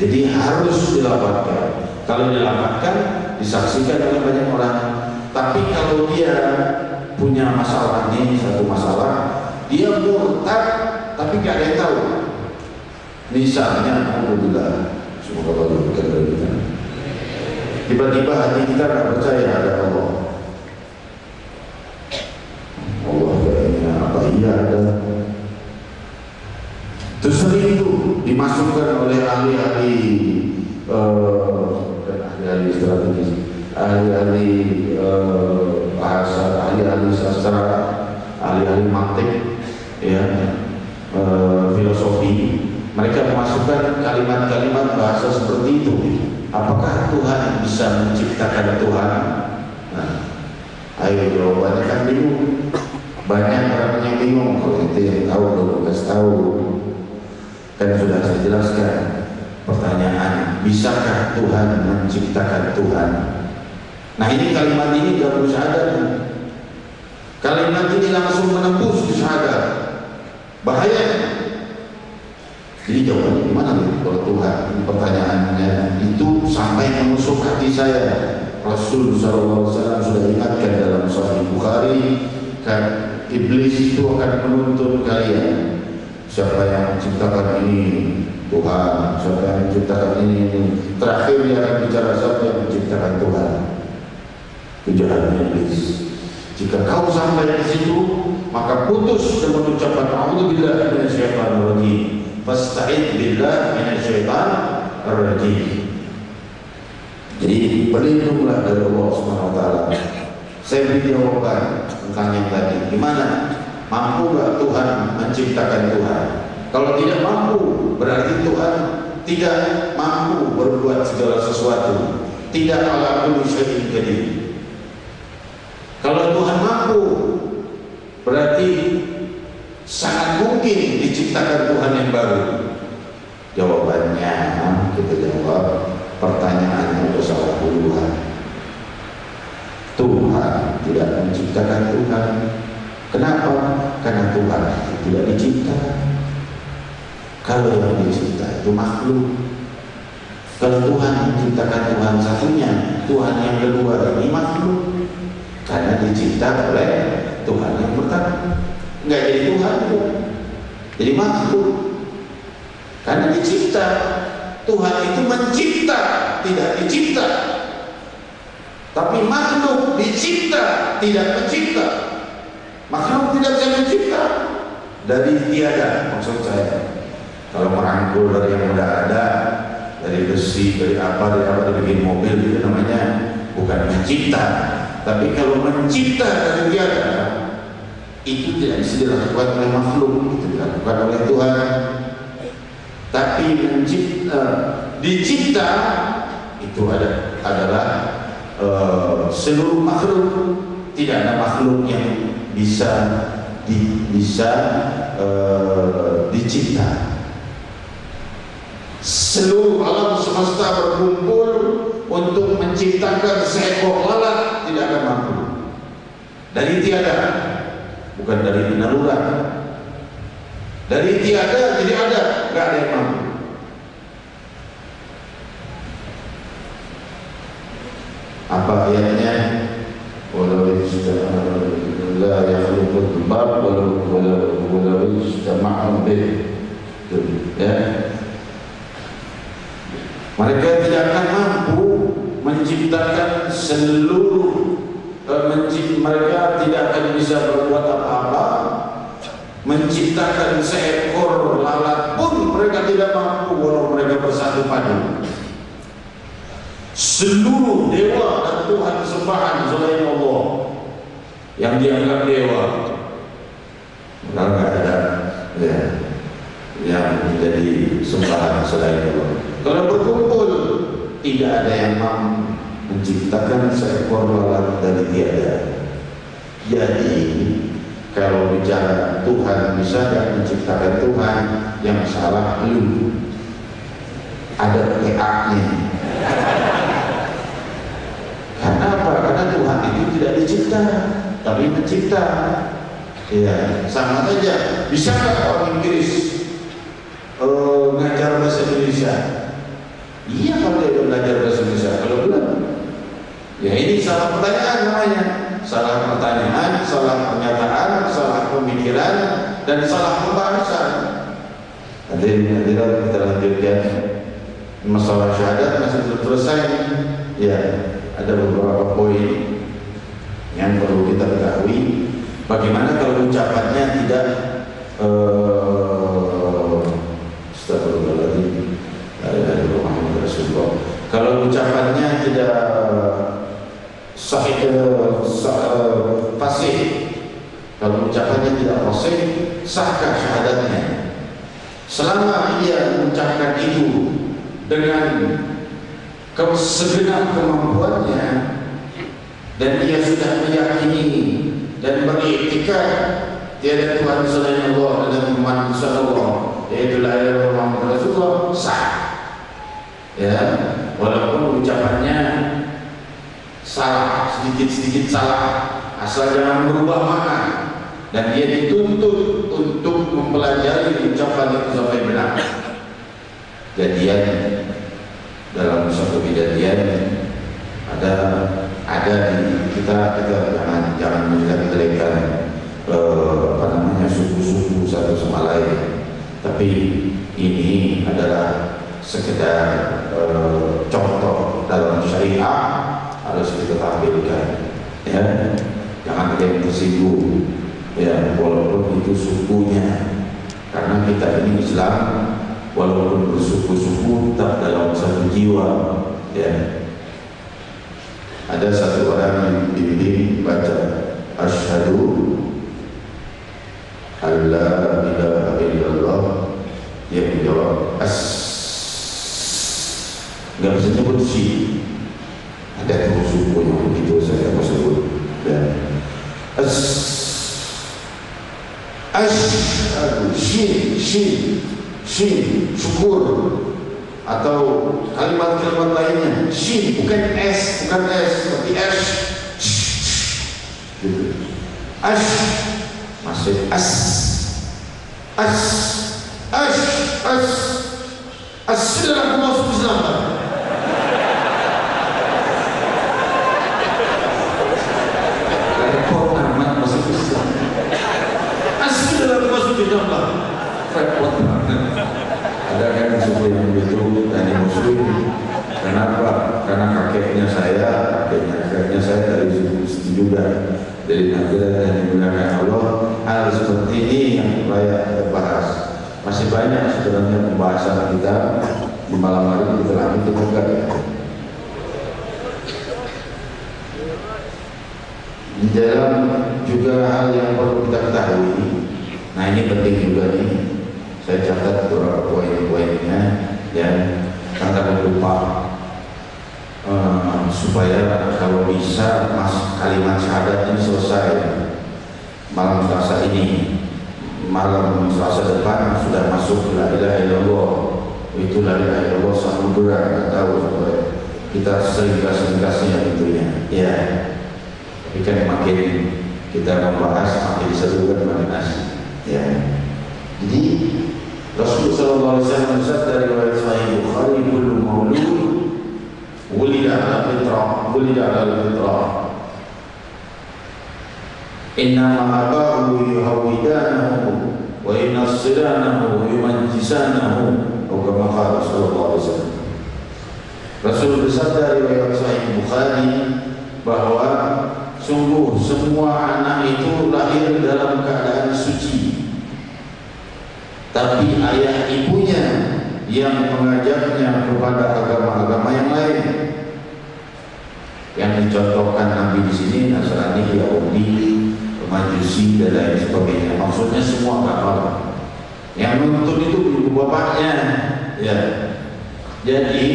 Speaker 1: Jadi harus dilapatkan. Kalau dilapatkan, disaksikan oleh banyak orang. Tapi kalau dia punya masalah ini, satu masalah, dia murtad tapi gak ada yang tahu. Misalnya, alhamdulillah, semoga Allah berkati kita. Tiba-tiba hati kita gak percaya ada Allah. Allah kayaknya apa iya ada. Terus sering itu dimasukkan oleh ahli-ahli ahli strategis, ahli-ahli bahasa, ahli-ahli sastra, ahli-ahli mantik, ya, filosofi. Mereka memasukkan kalimat-kalimat bahasa seperti itu. Apakah Tuhan bisa menciptakan Tuhan? Nah, ayo jawabannya kan bingung. Banyak orang yang bingung. Kalau itu yang tahu, dulu kasih tahu. Kan sudah saya jelaskan pertanyaan, bisakah Tuhan menciptakan Tuhan? Nah, ini kalimat ini gak berusaha ada. Kalimat ini langsung menembus di syahadat. Bahaya. Jadi jawabannya gimana nih kalau Tuhan? Ini pertanyaannya itu sampai menusuk hati saya. Rasul SAW sudah ingatkan dalam Sahih Bukhari, kan iblis itu akan menuntun kalian. Siapa yang menciptakan ini? Tuhan. Siapa yang menciptakan ini? Terakhir dia akan bicara siapa yang menciptakan Tuhan. Tujuannya iblis. Jika kau sampai di situ, maka putus dan mengucapkan a'udzubillahi minasyaitonir rajim. Fasta'id billah minasyaitonir rajim. Jadi berlindunglah dari Allah Subhanahu wa taala. Saya beri jawaban tentang yang tadi. Gimana? Mampu gak Tuhan menciptakan Tuhan? Kalau tidak mampu, berarti Tuhan tidak mampu berbuat segala sesuatu. Tidak ala kulli syai'in qadir. Kalau Tuhan mampu, berarti sangat mungkin diciptakan Tuhan yang baru. Jawabannya kita jawab, pertanyaannya itu salah duluan. Tuhan tidak menciptakan Tuhan. Kenapa? Karena Tuhan tidak dicipta. Kalau yang dicipta itu makhluk. Kalau Tuhan menciptakan Tuhan satunya, Tuhan yang kedua ini makhluk. Karena dicipta oleh Tuhan yang pertama. Enggak jadi Tuhan, jadi makhluk. Karena dicipta. Tuhan itu mencipta, tidak dicipta. Tapi makhluk dicipta, tidak mencipta. Makhluk tidak bisa mencipta dari tiada, maksud saya. Kalau merangkul dari yang udah ada, dari besi, dari apa, dibikin mobil, itu namanya bukan mencipta. Tapi kalau mencipta dari tiada, itu tidak bisa dilakukan oleh makhluk, itu dilakukan oleh Tuhan. Tapi dicipta itu adalah seluruh makhluk. Tidak ada makhluk yang bisa dicipta. Seluruh alam semesta berkumpul untuk menciptakan seekor lalat, tidak ada makhluk dari tiada, bukan dari binaluran. Dari tiada jadi ada, nggak ada yang mampu. Apa ayatnya? Walau la yakhluqu dzubab walau istama'u bih. Ya. Mereka tidak akan mampu menciptakan seluruh mereka tidak akan bisa berbuat apa-apa, menciptakan seekor lalat pun mereka tidak mampu walau mereka bersatu padu. Seluruh dewa dan Tuhan sembahan selain Allah yang dianggap dewa, nggak ada ya, yang menjadi sembahan selain Allah. Kalau berkumpul, tidak ada yang mampu menciptakan seekor lalat dari tiada. Jadi kalau bicara Tuhan, bisa nggak menciptakan Tuhan? Yang salah lu, ada PA-nya. Karena apa? Karena Tuhan itu tidak dicipta, tapi mencipta. Ya, sama saja. Bisa nggak orang Inggris ngajar bahasa Indonesia? Iya, kalau dia belajar bahasa Indonesia. Kalau belum, ya ini salah pertanyaan namanya. Salah pertanyaan, salah pernyataan, salah pemikiran, dan salah pembahasan. Hadirin kita lanjutkan. Masalah syahadat masih belum selesai. Ya, ada beberapa poin yang perlu kita ketahui. Bagaimana kalau ucapannya tidak astagfirullahaladzim, Muhammad Rasulullah. Kalau ucapannya tidak fasih, kalau ucapannya tidak fasih, sahkah syahadatnya? Selama ia mengucapkan itu dengan segenap kemampuannya dan ia sudah meyakini dan beriktikad tiada Tuhan selain Allah dan Muhammad sallallahu yaitu la ilaha illallah Muhammad Rasulullah, sah. Ya, walaupun ucapannya salah, sedikit-sedikit salah, asal jangan berubah makna, dan dia dituntut untuk mempelajari ucapan itu sampai benar. Kejadian dalam suatu kejadian ada di kita jangan menjelek-jelekan suku-suku satu sama lain, tapi ini adalah sekedar contoh dalam syariah harus kita tampilkan, ya. Jangan ada yang tersinggung, ya, walaupun itu sukunya, karena kita ini Islam walaupun bersuku-suku tetap dalam satu jiwa, ya. Ada satu orang yang dibimbing baca asyhadu alla ilaha illallah, dia menjawab nggak bisa nyebut si. Ada tuh suku yang begitu saya mau sebut, dan asyhadu shin syukur, atau kalimat-kalimat lainnya shin, bukan s, tapi s gitu. Masih sudah aku masuk Islam, Pak. Repot amat masuk Islam. Sudah aku masuk Islam, Pak. Repot banget. Ada kan suku yang begitu, dan yang muslim. Kenapa? Karena kakeknya saya dari suku juga. dari akhirat dan dimuliakan Allah. Hal seperti ini yang layak kita bahas. Masih banyak sebenarnya pembahasan kita di malam hari kita lanjutkan ya. Di dalam juga hal yang perlu kita ketahui. Nah ini penting juga nih. Saya catat beberapa poin-poinnya dan jangan lupa supaya kalau bisa kalimat syahadat ini selesai malam Selasa ini. Malam Selasa depan sudah masuk la ilaha illallah. Itu la ilaha illallah samudera, nggak tahu kita seringkas-ringkasnya tentunya ya. Tapi kan makin kita membahas makin seru kan makin asik ya. Jadi Rasulullah SAW bersabda dari riwayat Sahih Bukhari, kullu maulud wulida ala fitrah innama abahu yuhawidanahu wa yunassiranahu yumanjisanahu atau kama qala sallallahu alaihi wasallam. Rasul bersabda riwayat Sahih Bukhari bahwa sungguh semua anak itu lahir dalam keadaan suci, tapi ayah ibunya yang mengajaknya kepada agama-agama yang lain. Yang dicontohkan Nabi di sini Nasrani, Yahudi, Majusi dan lain sebagainya. Maksudnya semua agama. Yang menuntut itu ibu bapaknya. Ya. Jadi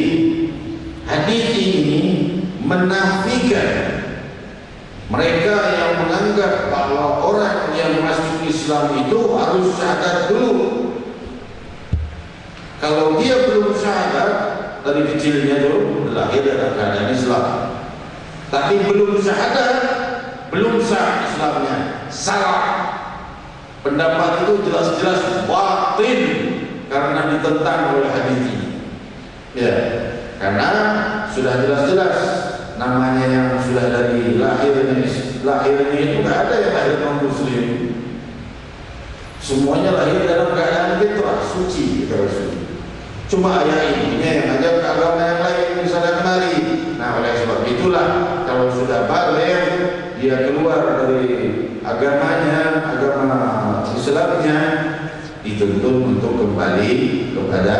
Speaker 1: hadis ini menafikan mereka yang menganggap bahwa orang yang masuk Islam itu harus syahadat dulu. Kalau dia belum syahadat dari kecilnya dulu lahir dalam keadaan Islam, tapi belum syahadat, belum sah Islamnya, salah. Pendapat itu jelas-jelas batil karena ditentang oleh hadis ini. Ya, karena sudah jelas-jelas namanya yang sudah dari lahirnya itu nggak ada yang lahir non muslim. Semuanya lahir dalam keadaan fitrah suci, kata Rasul. Cuma ayah ibunya yang ngajak ke agama yang lain misalnya kemari. Nah oleh sebab itulah kalau sudah balik dia keluar dari agamanya, agama Islamnya, dituntut untuk kembali kepada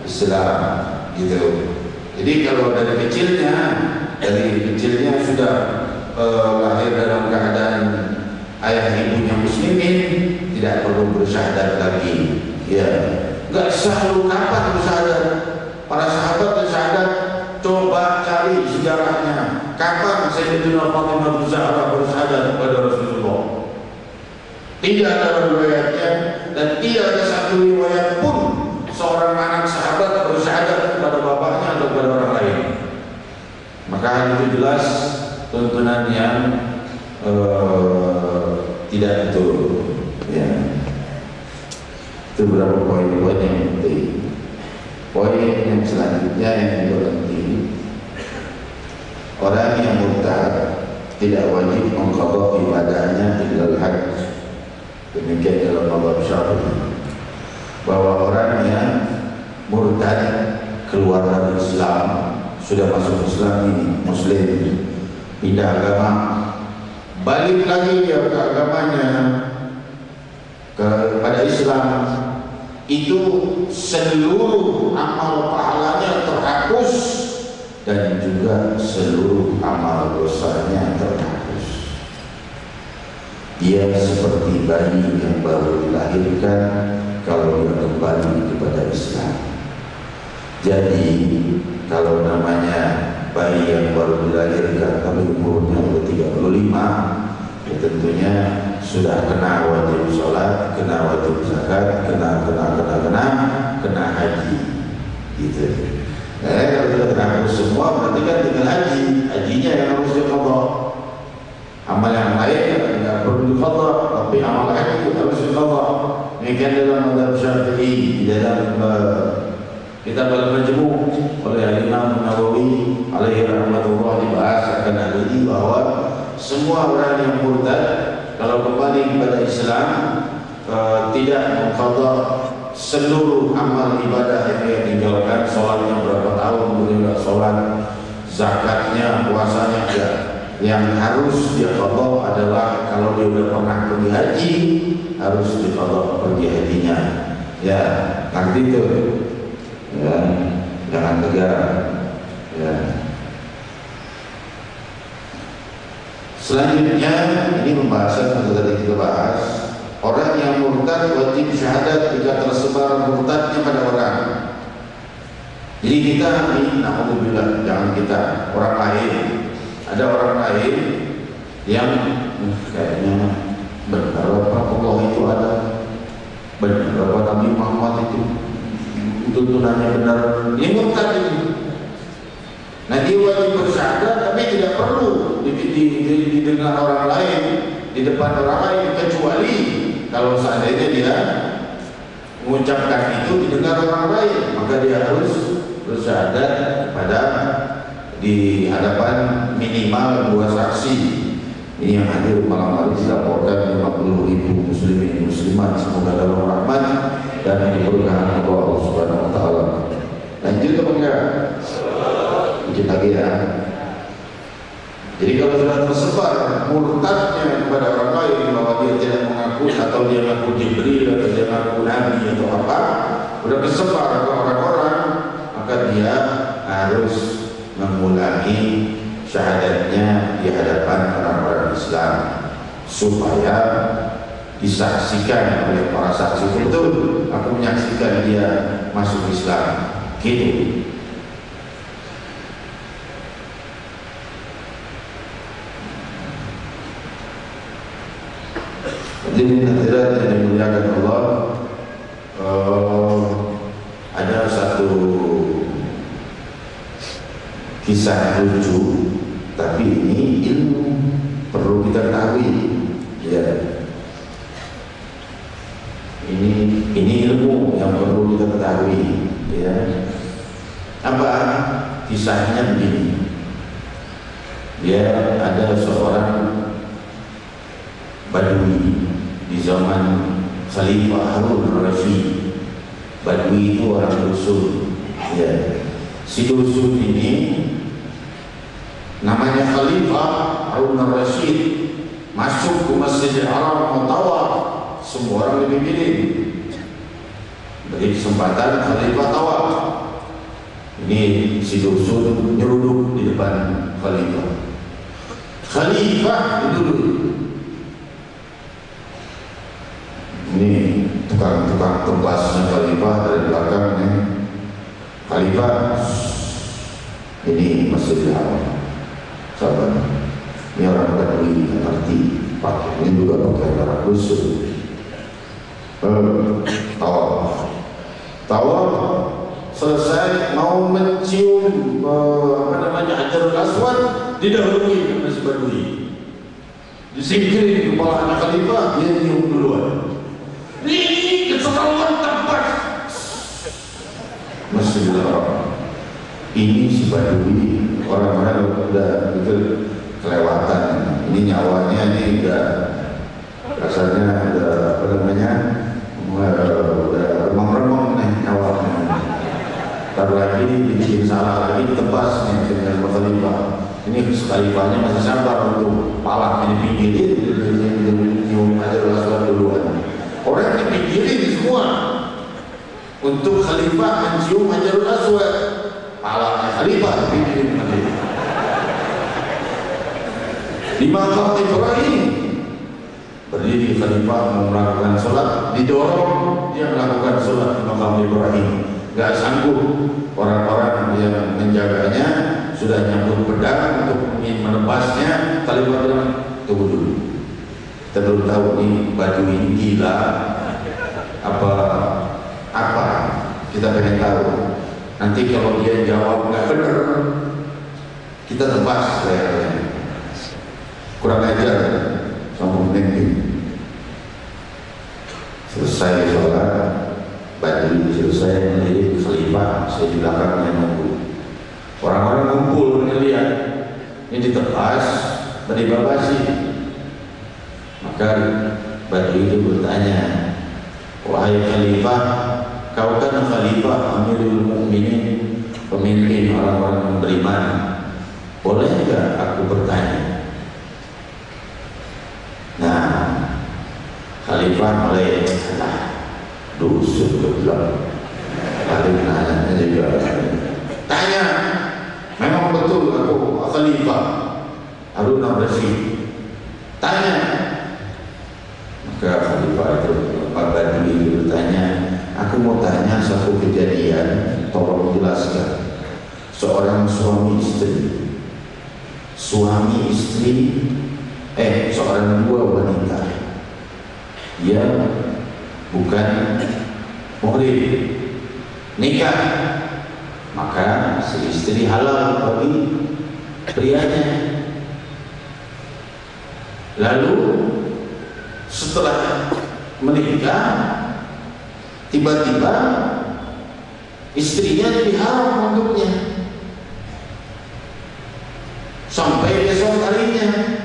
Speaker 1: Islam gitu. Jadi kalau dari kecilnya sudah lahir dalam keadaan ayah ibunya muslimin, tidak perlu bersyahadat lagi ya. Gak selalu kapan bersyahadat. Para sahabat bersyahadat, coba cari sejarahnya. Kapan Sayyidina Fatimah Zahra bersyahadat kepada Rasulullah? Tidak ada riwayatnya dan tidak ada satu riwayat pun seorang anak sahabat bersyahadat kepada bapaknya atau kepada orang lain. Maka itu jelas tuntunan yang tidak betul ya. Itu beberapa poin-poin yang penting. Poin yang selanjutnya yang juga penting, orang yang murtad tidak wajib mengqadha ibadahnya illal hajj. Demikian dalam mazhab Syafi'i, bahwa orang yang murtad keluar dari Islam, sudah masuk Islam ini muslim, pindah agama, balik lagi dia ke agamanya, kepada Islam, itu seluruh amal pahalanya terhapus dan juga seluruh amal dosanya terhapus. Dia seperti bayi yang baru dilahirkan kalau dia kembali kepada Islam. Jadi kalau namanya bayi yang baru dilahirkan tapi umurnya sudah 35, ya tentunya sudah kena wajib sholat, kena wajib zakat, kena haji, gitu. Kalau sudah terhapus semua berarti kan tinggal hajinya yang harus diqadha. Amal yang lain tidak perlu diqadha, tapi amal haji harus diqadha. Demikian dalam mazhab Syafi'i, di dalam kitab Al-Majmu' oleh Imam Nawawi alaihi rahmatullah dibahas akan hal ini bahwa semua orang yang murtad kalau kembali kepada Islam tidak mengqadha seluruh amal ibadah yang dia tinggalkan, sholatnya berapa tahun dia tidak sholat, zakatnya, puasanya tidak, yang harus dia qadha adalah kalau dia udah pernah pergi haji harus diqadha pergi hajinya. Ya, nanti itu ya, jangan tegar ya. Selanjutnya ini pembahasan yang tadi kita bahas, orang yang murtad wajib syahadat jika tersebar murtadnya pada orang. Jadi kita ini naudzubillah, jangan kita, orang lain, ada orang lain yang kayaknya benar apa Allah itu ada, benar apa Nabi Muhammad itu tuntunannya benar, dia murtad itu. Nah dia wajib bersyahadat tapi tidak perlu didengar orang lain, di depan orang lain, kecuali kalau seandainya dia mengucapkan itu didengar orang lain, maka dia harus bersyahadat pada di hadapan minimal 2 saksi. Ini yang hadir malam hari dilaporkan 50.000 muslimin muslimat, semoga dalam rahmat dan keberkahan Allah Subhanahu wa taala. Lanjut apa enggak? Lanjut lagi ya. Jadi kalau sudah tersebar murtadnya kepada orang lain bahwa dia tidak mengaku atau dia mengaku Jibril atau dia mengaku Nabi atau apa, sudah tersebar ke orang-orang, maka dia harus mengulangi syahadatnya di hadapan orang-orang Islam supaya disaksikan oleh para saksi, betul aku menyaksikan dia masuk Islam gitu. Jadi hadirat yang dimuliakan Allah, ada satu kisah lucu, tapi ini ilmu perlu kita ketahui ya. Ini ilmu yang perlu kita ketahui ya. Apa kisahnya begini? Dia ada seorang Badui di zaman Khalifah Harun al-Rashid. Badui itu orang dusun ya. Si dusun ini namanya Khalifah Harun al-Rashid, masuk ke Masjidil Haram mau tawaf, semua orang lebih pilih, beri kesempatan Khalifah tawaf. Ini si dusun nyeruduk di depan Khalifah. Khalifah duduk. Ini tukang-tukang tebasnya Khalifah dari belakang nih. Khalifah, ini Masjidil Haram. Sahabat, ini orang Badui yang ngerti, pakai ini juga pakai orang dusun. Tawaf selesai mau mencium Hajarul Aswad, didahului oleh si Badui, disingkirin kepala anak Khalifah, dia nyium duluan. Ini keterlaluan tampak. Masjidil Haram. Ini si Badui, orang-orang udah itu kelewatan. Ini nyawanya ini udah rasanya udah apa namanya, udah remang-remang nih nyawanya. Ntar lagi dibikin salah lagi, ditebas nih dengan Khalifah. Ini Khalifahnya masih sabar untuk palak ini pinggirin, nyium aja Rasulullah duluan. Orang dipikirin semua untuk Khalifah mencium Hajarul Aswad, palanya Khalifah dipikirin di makam Ibrahim. Berdiri Khalifah mau melakukan sholat, didorong dia melakukan sholat di makam Ibrahim. Gak sanggup, orang-orang yang menjaganya sudah nyambut pedang untuk ingin menebasnya. Khalifah bilang, tunggu dulu, kita belum tahu nih Badui ini gila apa kita pengen tahu. Nanti kalau dia jawab nggak benar, kita tebas lehernya. Kurang ajar sama menengki. Selesai sholat, Badui selesai menjadi Khalifah, saya di belakangnya nunggu. Orang-orang ngumpul melihat ini ditebas dan dibabasi. Maka Badui itu bertanya, wahai Khalifah, kau kan Khalifah Amirul Mukminin, pemimpin orang-orang yang beriman, boleh enggak aku bertanya, Khalifah mulai dusun bilang paling nanya juga tanya, memang betul aku Khalifah Harun Ar-Rasyid? Tanya. Maka Khalifah itu Pak Badui itu bertanya, aku mau tanya satu kejadian, tolong jelaskan. Seorang suami istri seorang dua wanita yang bukan muhrim nikah, maka si istri halal bagi prianya. Lalu setelah menikah tiba-tiba istrinya jadi haram untuknya sampai besok harinya.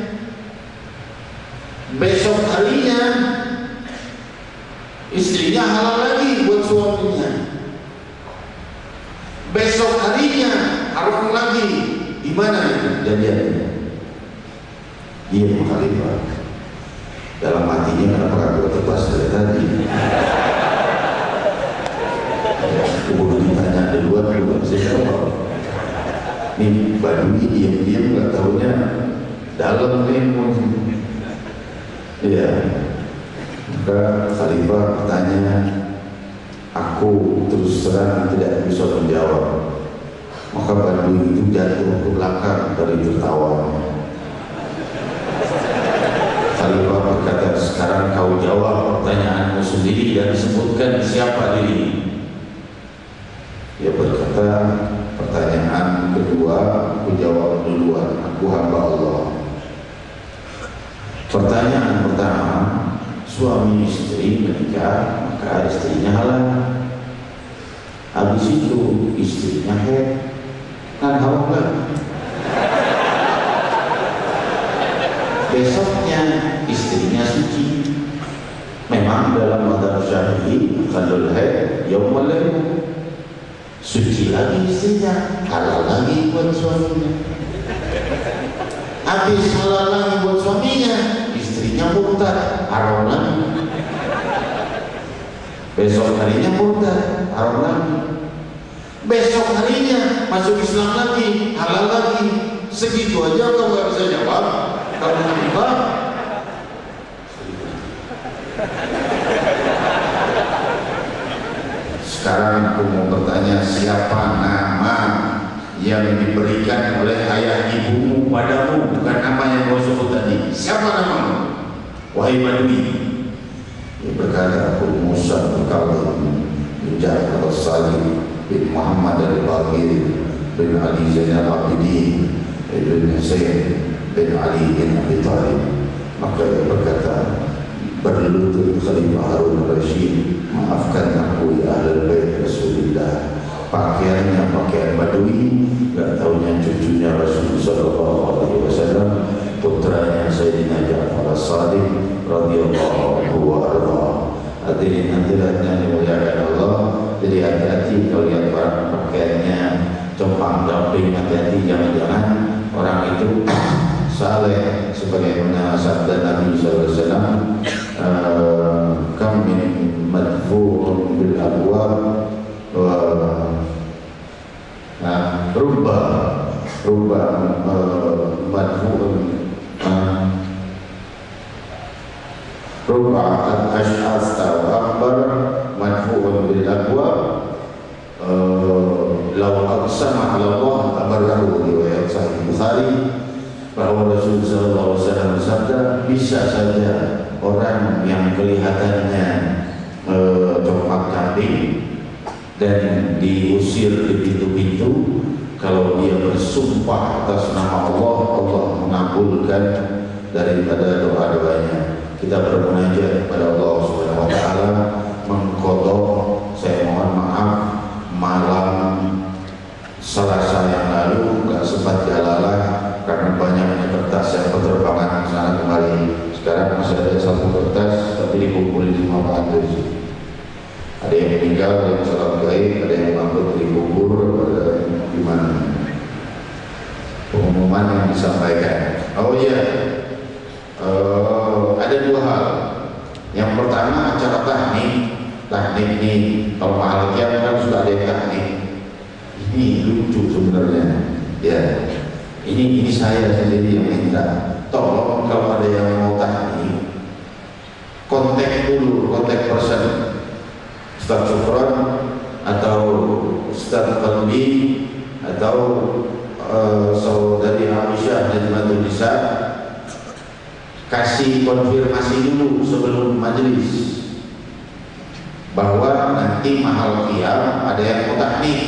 Speaker 1: Besok harinya istrinya halal lagi buat suaminya. Besok harinya haram lagi. Gimana itu kejadiannya? Dia Khalifah dalam hatinya, kenapa aku terpas dari tadi? Aku boleh ditanya duluan, belum bisa jawab. Ini Badui diam-diam nggak tahunya dalam ilmu. Ya, maka Khalifah bertanya, aku terus terang tidak bisa menjawab. Maka Badui itu jatuh ke belakang dari tertawa. Khalifah berkata, sekarang kau jawab pertanyaanmu sendiri dan sebutkan siapa diri. Dia berkata, pertanyaan kedua aku jawab duluan, aku hamba Allah. Pertanyaan pertama, suami istri menikah, maka istrinya halal. Habis itu istrinya haid, kan haram lagi. Besoknya istrinya suci. Memang dalam mazhab Syafi'i khalul haid yaumul lail, suci lagi istrinya, halal lagi buat suaminya. Habis halal lagi buat suaminya, istrinya murtad, haram lagi. Besok harinya murtad, haram lagi. Besok harinya masuk Islam lagi, halal lagi. Segitu aja kau gak bisa jawab. Kamu Khalifah. Sekarang aku mau bertanya, siapa nama yang diberikan oleh ayah ibumu padamu, bukan nama yang kau sebut tadi. Siapa namamu? Wahai Badui. Dia berkata, aku Musa Al-Kalim bin Ja'far Al-Salih bin Muhammad Al-Baqir bin Ali Zainal Abidin bin Hussein bin Ali bin Abi Thalib. Maka dia berkata, berlutut Khalifah Harun Ar-Rasyid, maafkan aku ya Ahlul Bait Rasulullah. Pakaiannya pakaian Badui, gak taunya cucunya Rasulullah SAW, putranya Sayyidina Ja'far As-Sadiq radhiyallahu anhu. Hadirin hadirat yang dimuliakan Allah, jadi hati-hati kalau lihat orang pakaiannya compang camping, hati-hati, jangan-jangan orang itu saleh sebagaimana sabda Nabi SAW, kam min madfu'un bil abwab wa rubba madfu'un rubba al-ash'asta wa akbar madfu'un bil abwab law aqsama ala Allah abarrahu. Riwayat Sahih Bukhari, bahwa Rasulullah SAW bersabda, bisa saja orang yang kelihatannya compang camping dan diusir di pintu-pintu, kalau dia bersumpah atas nama Allah, Allah mengabulkan daripada doa-doanya. Kita bermunajat kepada Allah Subhanahu wa taala mengqadha, saya mohon maaf, malam Selasa yang lalu enggak sempat jalalah karena banyaknya kertas yang berterbangan sana kemari. Sekarang masih ada satu kertas tapi dikumpulin di 500. Ada yang meninggal, ada yang salat gaib, ada yang mampu dikubur, ada yang gimana. Pengumuman yang disampaikan. Oh iya, ada dua hal Yang pertama acara tahnik ini kalau mahal kiam kan sudah ada yang tahnik. Ini lucu sebenarnya. Ya, ini saya sendiri yang minta. Tolong kalau ada yang mau tahnik, kontak dulu, kontak person Ustaz Syukron atau Ustaz Qalbi atau saudari Aisyah dan Matul Nisa, kasih konfirmasi dulu sebelum majelis bahwa nanti mahal qiyam ada yang mau tahnik.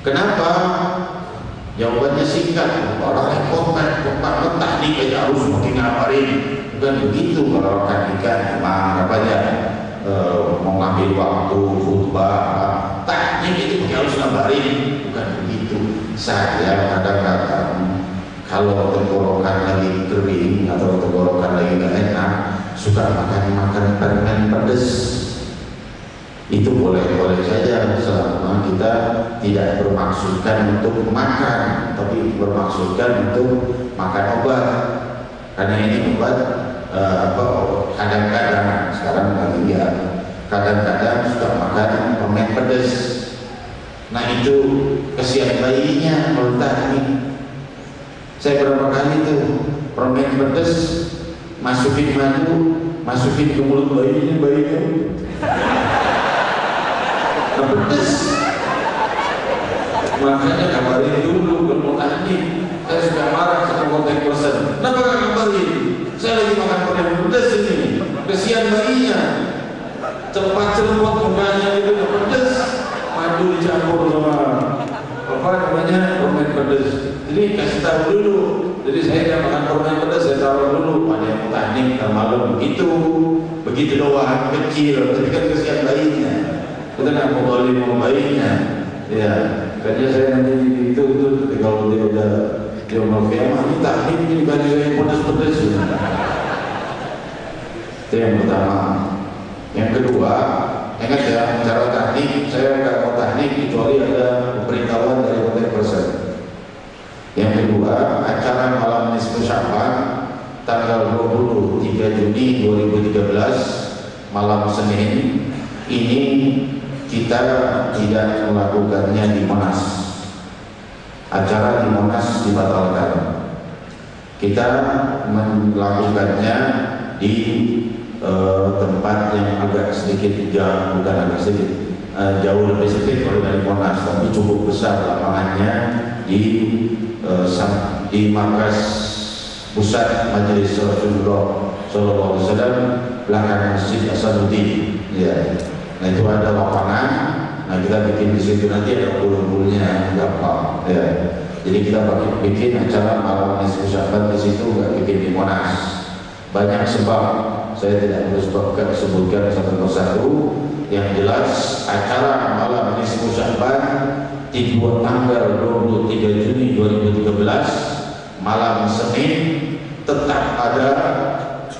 Speaker 1: Kenapa? Jawabannya singkat, orang repot tahnik aja harus makin ngabarin. Bukan begitu kalau akan nikah, emang apa aja mau ngambil waktu khutbah tahnik itu harus ngabarin. Bukan begitu. Saya kadang-kadang kalau tenggorokan lagi kering atau tenggorokan lagi gak enak, suka makan permen pedas. Itu boleh-boleh saja selama kita tidak bermaksudkan untuk makan, tapi bermaksudkan untuk makan obat. Karena ini obat kadang-kadang sekarang lagi ya, kadang-kadang suka makan permen pedas. Nah itu kesian bayinya kalau tahnik. Saya berapa kali tuh permen pedas masukin madu, masukin ke mulut bayinya pedas. Makanya kabarin dulu kalau tahnik. Saya sudah marah sama kontak person. Kenapa gak kabarin? Saya lagi makan permen pedas ini. Kesian bayinya. Cepat-cepat mukanya itu pedas. Madu dicampur sama apa namanya permen pedas. Jadi kasih tahu dulu. Jadi saya tidak makan permen pedas, saya taruh dulu. Ada yang tahnik malam begitu doang kecil. Tapi kan kesian bayinya. Kita nggak mau balik mau bayinya. Ya, karena saya nanti itu kalau dia udah mau kiamat ini tahnik ini baju saya pedas-pedas. Itu yang pertama. Yang kedua, ingat ya, cara tahnik saya nggak mau tahnik kecuali ada pemberitahuan dari kontak person. Yang kedua, acara malam nisfu Sya'ban tanggal 23 Juni 2013 malam Senin ini kita tidak melakukannya di Monas. Acara di Monas dibatalkan. Kita melakukannya di tempat yang agak sedikit jauh, bukan agak sedikit, jauh lebih sedikit kalau dari Monas, tapi cukup besar lapangannya di markas pusat Majelis Rasulullah Sallallahu Alaihi Wasallam belakang Masjid Hasanuddin. Ya, nah itu ada lapangan. Nah kita bikin di situ nanti ada pool-poolnya gampang. Ya, jadi kita bikin acara malam nisfu Sya'ban di situ, nggak bikin di Monas. Banyak sebab. Saya tidak harus sebutkan satu persatu. Yang jelas acara malam nisfu Sya'ban di tanggal 23 Juni 2013 malam Senin tetap ada,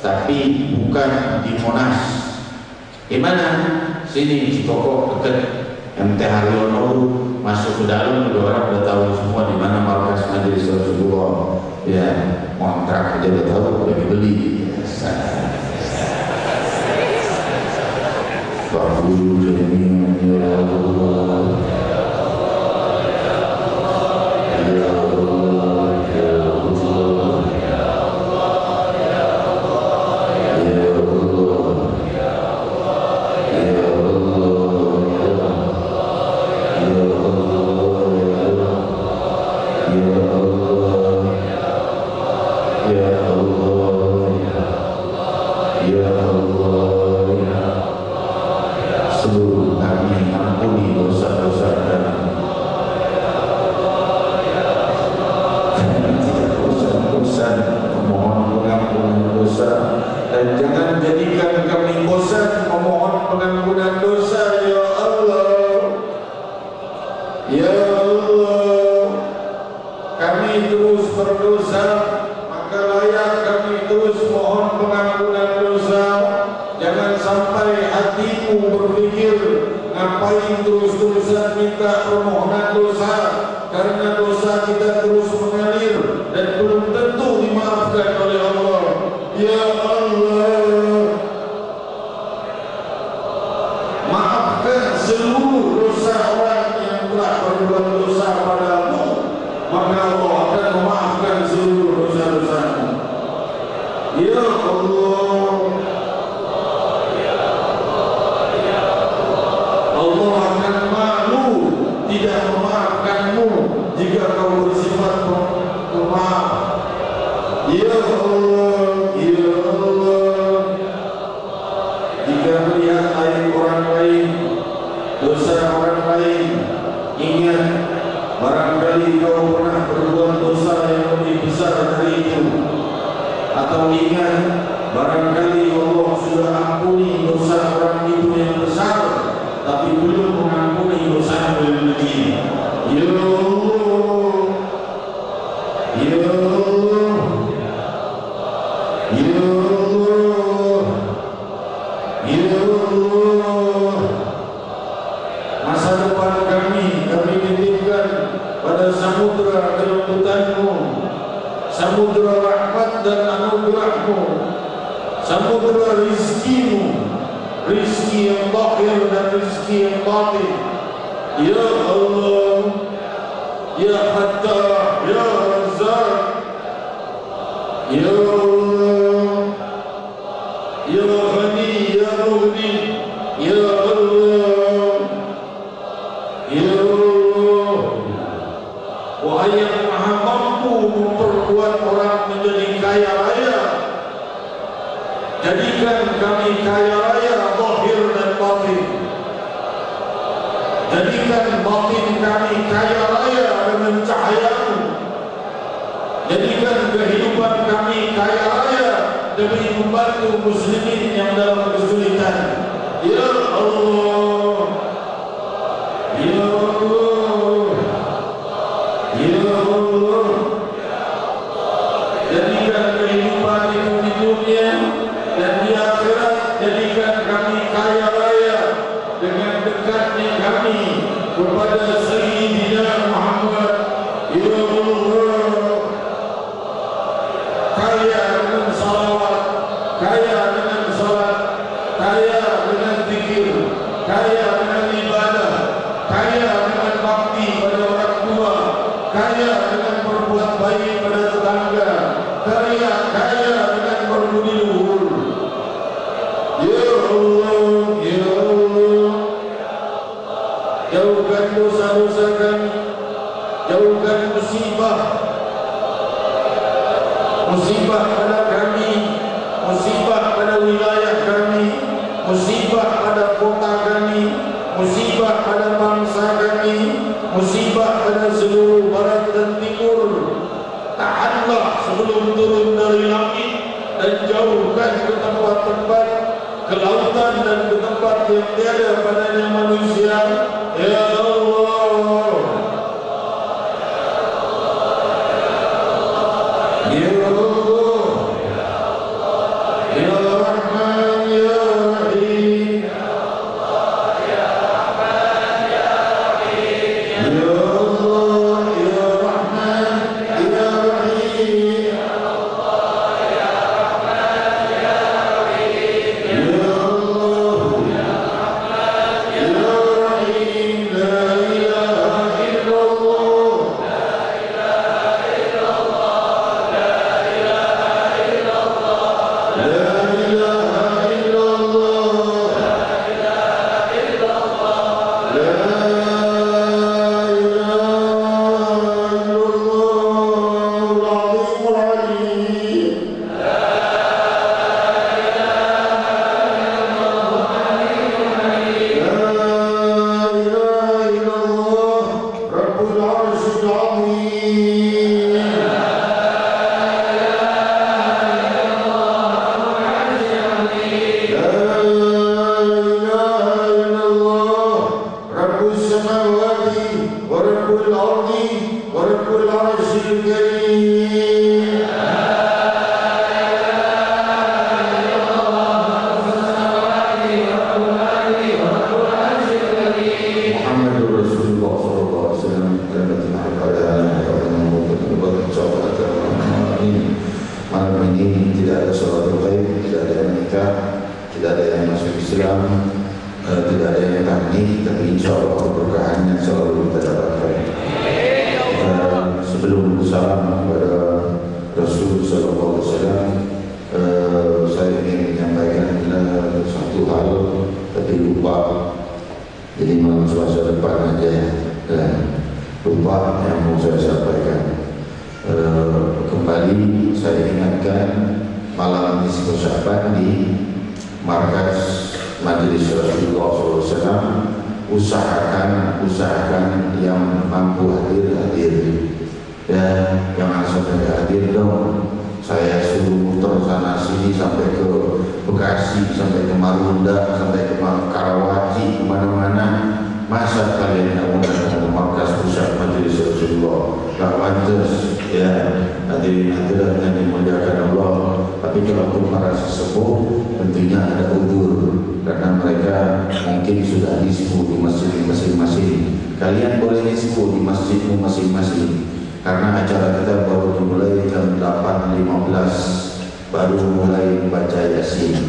Speaker 1: tapi bukan di Monas. Di mana? Sini Cikoko dekat MT Haryono, masuk ke dalam udah orang udah tahu semua di mana markas Majelis Rasulullah. Ya, kontrak aja udah tahu, udah dibeli. Fa'budu jami'an ya Allah. maka Allah akan memaafkan seluruh dosa-dosamu. Ya Allah, Allah akan malu tidak memaafkanmu jika kau bersifat pemaaf. Ya Allah, ya Allah, jika melihat aib orang lain, dosa orang lain, ingat barangkali kau pernah berbuat dosa yang lebih besar dari itu, atau ingat barangkali Allah sudah ampuni dosa orang itu yang besar, tapi belum mengampuni dosa yang lebih. Ya Allah, ya Allah, ya Allah, ya Allah. Masa depan kami titipkan pada samudra kelembutan-Mu, samudra rahmat dan anugerah-Mu, samudra rizki-Mu, rizki yang zahir dan rizki yang batin. Ya Allah, ya Fattah, ya Razzaq, ya Allah, ya Ghani, ya Mughni, ya Allah, ya Allah. Wahai yang maha mampu memperbuat orang menjadi kaya raya, jadikan kami kaya raya zahir dan batin. Jadikan batin kami kaya raya dengan cahaya-Mu. Jadikan kehidupan kami kaya raya demi membantu muslimin yang dalam kesulitan. Ya Allah, ya Allah, ya Allah. Jadikan kehidupan itu di dunia dan di akhirat, jadikan kami kaya raya dengan dekatnya kami kepada Sayyidina Muhammad. Ya Allah, kaya dengan salawat, kaya dengan salat, kaya dengan zikir, kaya dengan ibadah, kaya dengan bakti pada orang tua, kaya dengan berbuat baik pada tetangga, kaya dengan berbudi luhur. Ya Allah, ya Allah, jauhkan dosa-dosa kami, jauhkan musibah pada kami, musibah pada wilayah kami, musibah pada kota kami, musibah pada bangsa kami, musibah pada seluruh barat dan timur. Tahanlah sebelum turun dari langit dan jauhkan ke tempat-tempat kelautan dan ke tempat yang tiada padanya manusia. Ya Allah, ya Allah, ya Rahman, ya Rahim, ya Allah, ya Rahman, ya Rahim, ya Allah, ya Rahman, ya Rahim, ya Allah, ya Rahman, ya Rahim, ya Allah, ya Rahman, ya Rahim. La ilaha illallah, la ilaha illallah, la ilaha illallah, la ilaha illallah, la ilaha illallah, la ilaha illallah, al-azimul alim. Rabbul Arsyil Azim. La ilaha illallah, Rabbus samawati wa Rabbul ardi wa Rabbul Arsyil Karim. Muhammadur Rasulullah sallallahu alaihi wasallam dan malam ini tidak ada sholatul ghaib, tidak ada yang nikah, tidak ada yang masuk Islam, tidak ada yang tahnik, tapi insya Allah keberkahannya selalu kita dapatkan. sebelum salam kepada Rasul Sallallahu Alaihi Wasallam, saya ingin menyampaikan satu hal tapi lupa, jadi malam Selasa depan aja dan lupa yang mau saya sampaikan. Kembali saya ingatkan malam nisfu Sya'ban di markas Majelis Rasulullah SAW, usahakan yang mampu hadir ya, jangan sampai hadir dong. Saya suruh muter sana sini sampai ke Bekasi, sampai ke Marunda, sampai ke Karawaci, kemana-mana. Masa kalian tidak menggunakan markas pusat Majelis Rasulullah? Tak pantas ya. Hadirin yang dimuliakan Allah. Tapi kalau untuk para sesepuh tentunya ada udzur, karena mereka mungkin sudah nisfu di masjid masing-masing. Kalian boleh nisfu di masjidmu masing-masing, karena acara kita baru dimulai jam 8.15, baru mulai baca Yasin.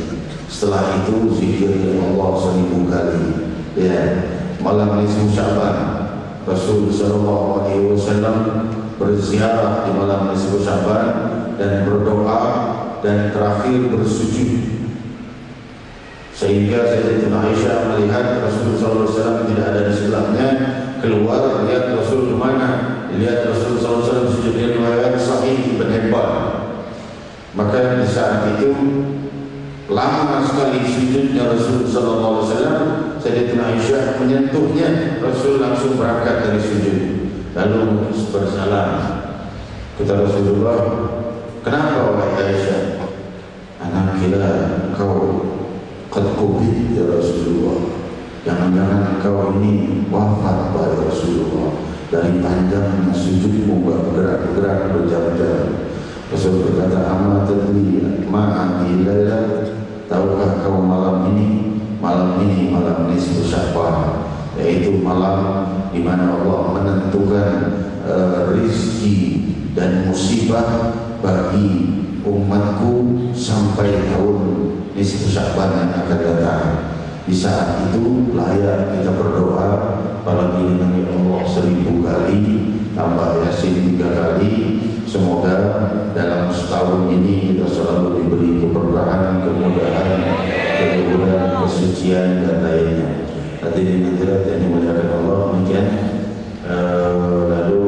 Speaker 1: Setelah itu zikir Allah 1000 kali ya. Malam nisfu Sya'ban, Rasul Sallallahu Alaihi Wasallam berziarah di malam nisfu Sya'ban dan berdoa dan terakhir bersujud, sehingga Sayyidatina Aisyah melihat Rasul Sallallahu Alaihi Wasallam tidak ada di sebelahnya, keluar lihat Rasul kemana, lihat Rasul Sallallahu Alaihi Wasallam sujud. Dia riwayat Sahih Ibn Hibban. Maka di saat itu lama sekali sujudnya Rasul Sallallahu Alaihi Wasallam. Sayyidatina Aisyah menyentuhnya, Rasul langsung berangkat dari sujud, lalu bersalam. Kata Rasulullah, kenapa wahai Aisyah? Anak kira kau qad qubit ya Rasulullah, jangan-jangan kau ini wafat pada Rasulullah, dari panjangnya sujudmu bergerak-gerak berjam-jam. Rasul berkata, amma tadri ma'ani laila, tahukah kau malam ini malam nisfu Sya'ban, yaitu malam di mana Allah menentukan rizki dan musibah bagi umatku sampai tahun nisfu Sya'ban yang akan datang. Di saat itu layak kita berdoa, apalagi Nabi Allah 1000 kali, tambah Yasin 3 kali. Semoga dalam setahun ini kita selalu diberi keberkahan, kemudahan, kemudahan, kesucian dan lainnya. Hadirin hadirat yang dimuliakan Allah, demikian. Lalu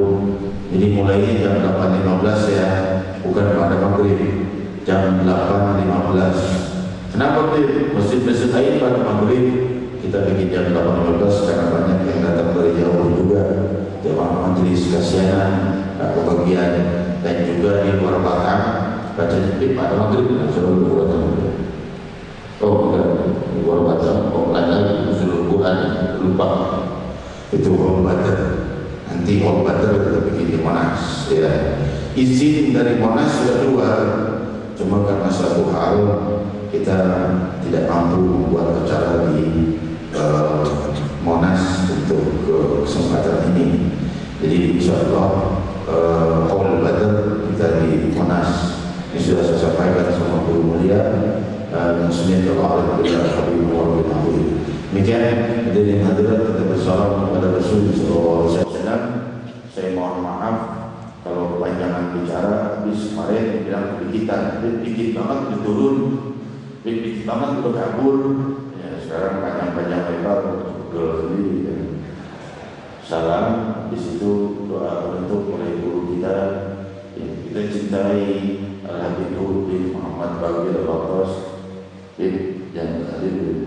Speaker 1: jadi mulainya jam 8.15 ya, bukan pada maghrib, jam 8.15. Kenapa masjid-masjid lain pada maghrib, kita bikin jam 8.15 karena banyak yang datang dari jauh juga, jamaah majelis kasihanan kebagian, dan juga di luar Batam bacanya pada maghrib selalu Quran. Oh bukan di luar Batam, lain lagi usul Quran, lupa itu Om Badar. Nanti Om Badar kita bikin di Monas ya. Izin dari Monas sudah keluar, cuma karena satu hal kita tidak mampu membuat acara di Monas untuk kesempatan ini. Jadi insyaallah Om Badar kita di Monas. Ini sudah saya sampaikan sama guru mulia Muslimin Allah Alhamdulillah Habibullah bin Habib. Demikian hadirin hadirat, kita bersalam kepada Rasul Sallallahu Alaihi Wasallam. Saya mohon maaf kalau kepanjangan bicara. Habis kemarin bilang dikit banget diturun, dikit banget udah kabur ya, sekarang panjang-panjang lebar Google sendiri ya. Salam. Habis itu doa untuk oleh guru kita yang kita cintai, Al-Habib bin Muhammad Bagir Al-Bakros yang hadir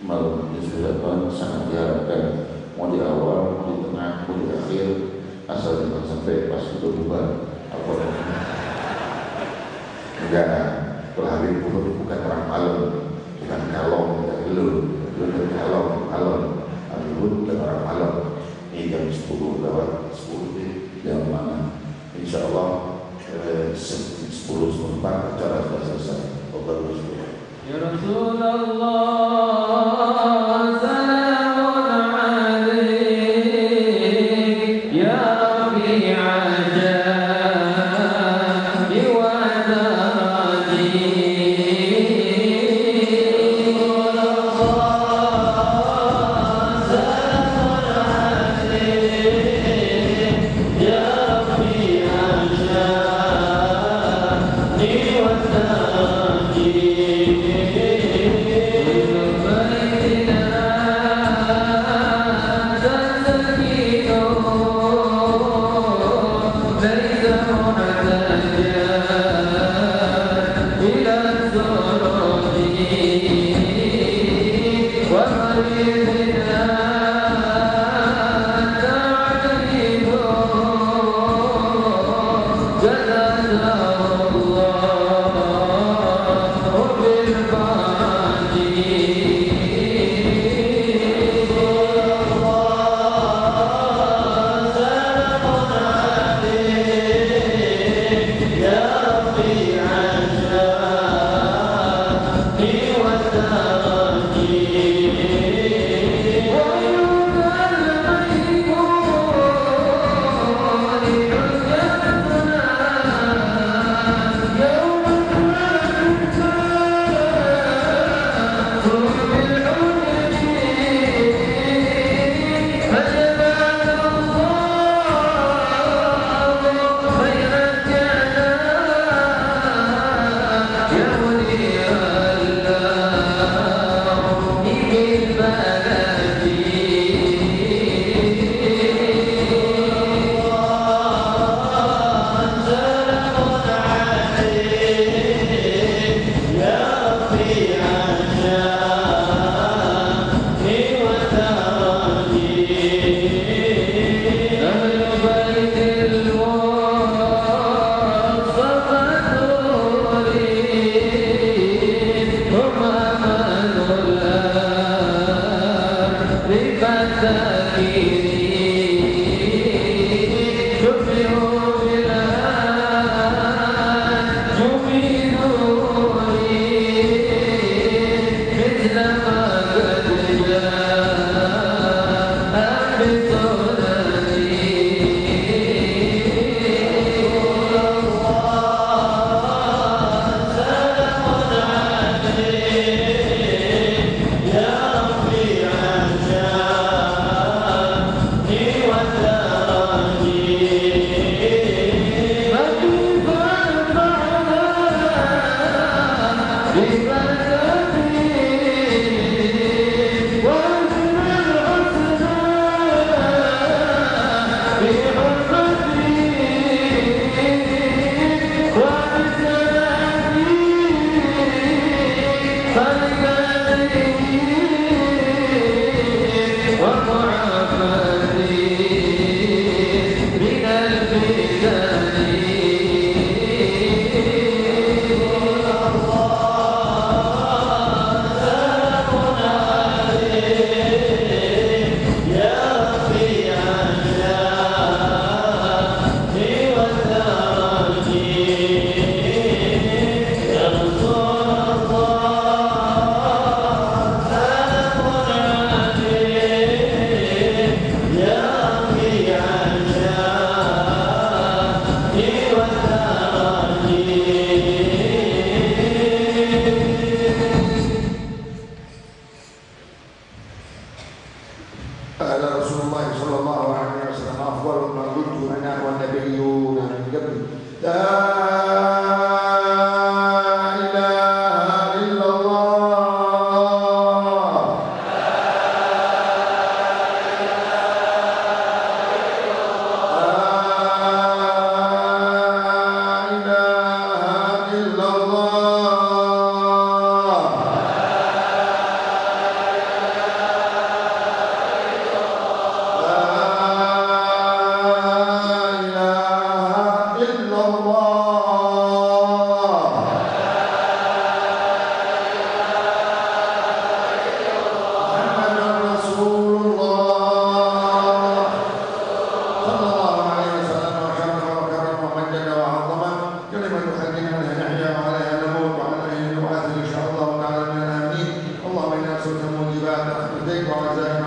Speaker 1: malam ini sudah sangat diharapkan, mau di awal, mau di tengah, mau di akhir, asal jangan sampai pas itu bubar apa enggak. Al-Habib bukan orang malam, bukan kalong, bukan kalong. Habib bukan orang malam. Ini jam 10 lewat 10 jam mana? Insyaallah 10.04 acara sudah selesai. Ya Rasulullah, salamun alaik ya Rabbi ajabi wa dadi. Ya Rabbi
Speaker 2: موجبات رحمتك وعزائك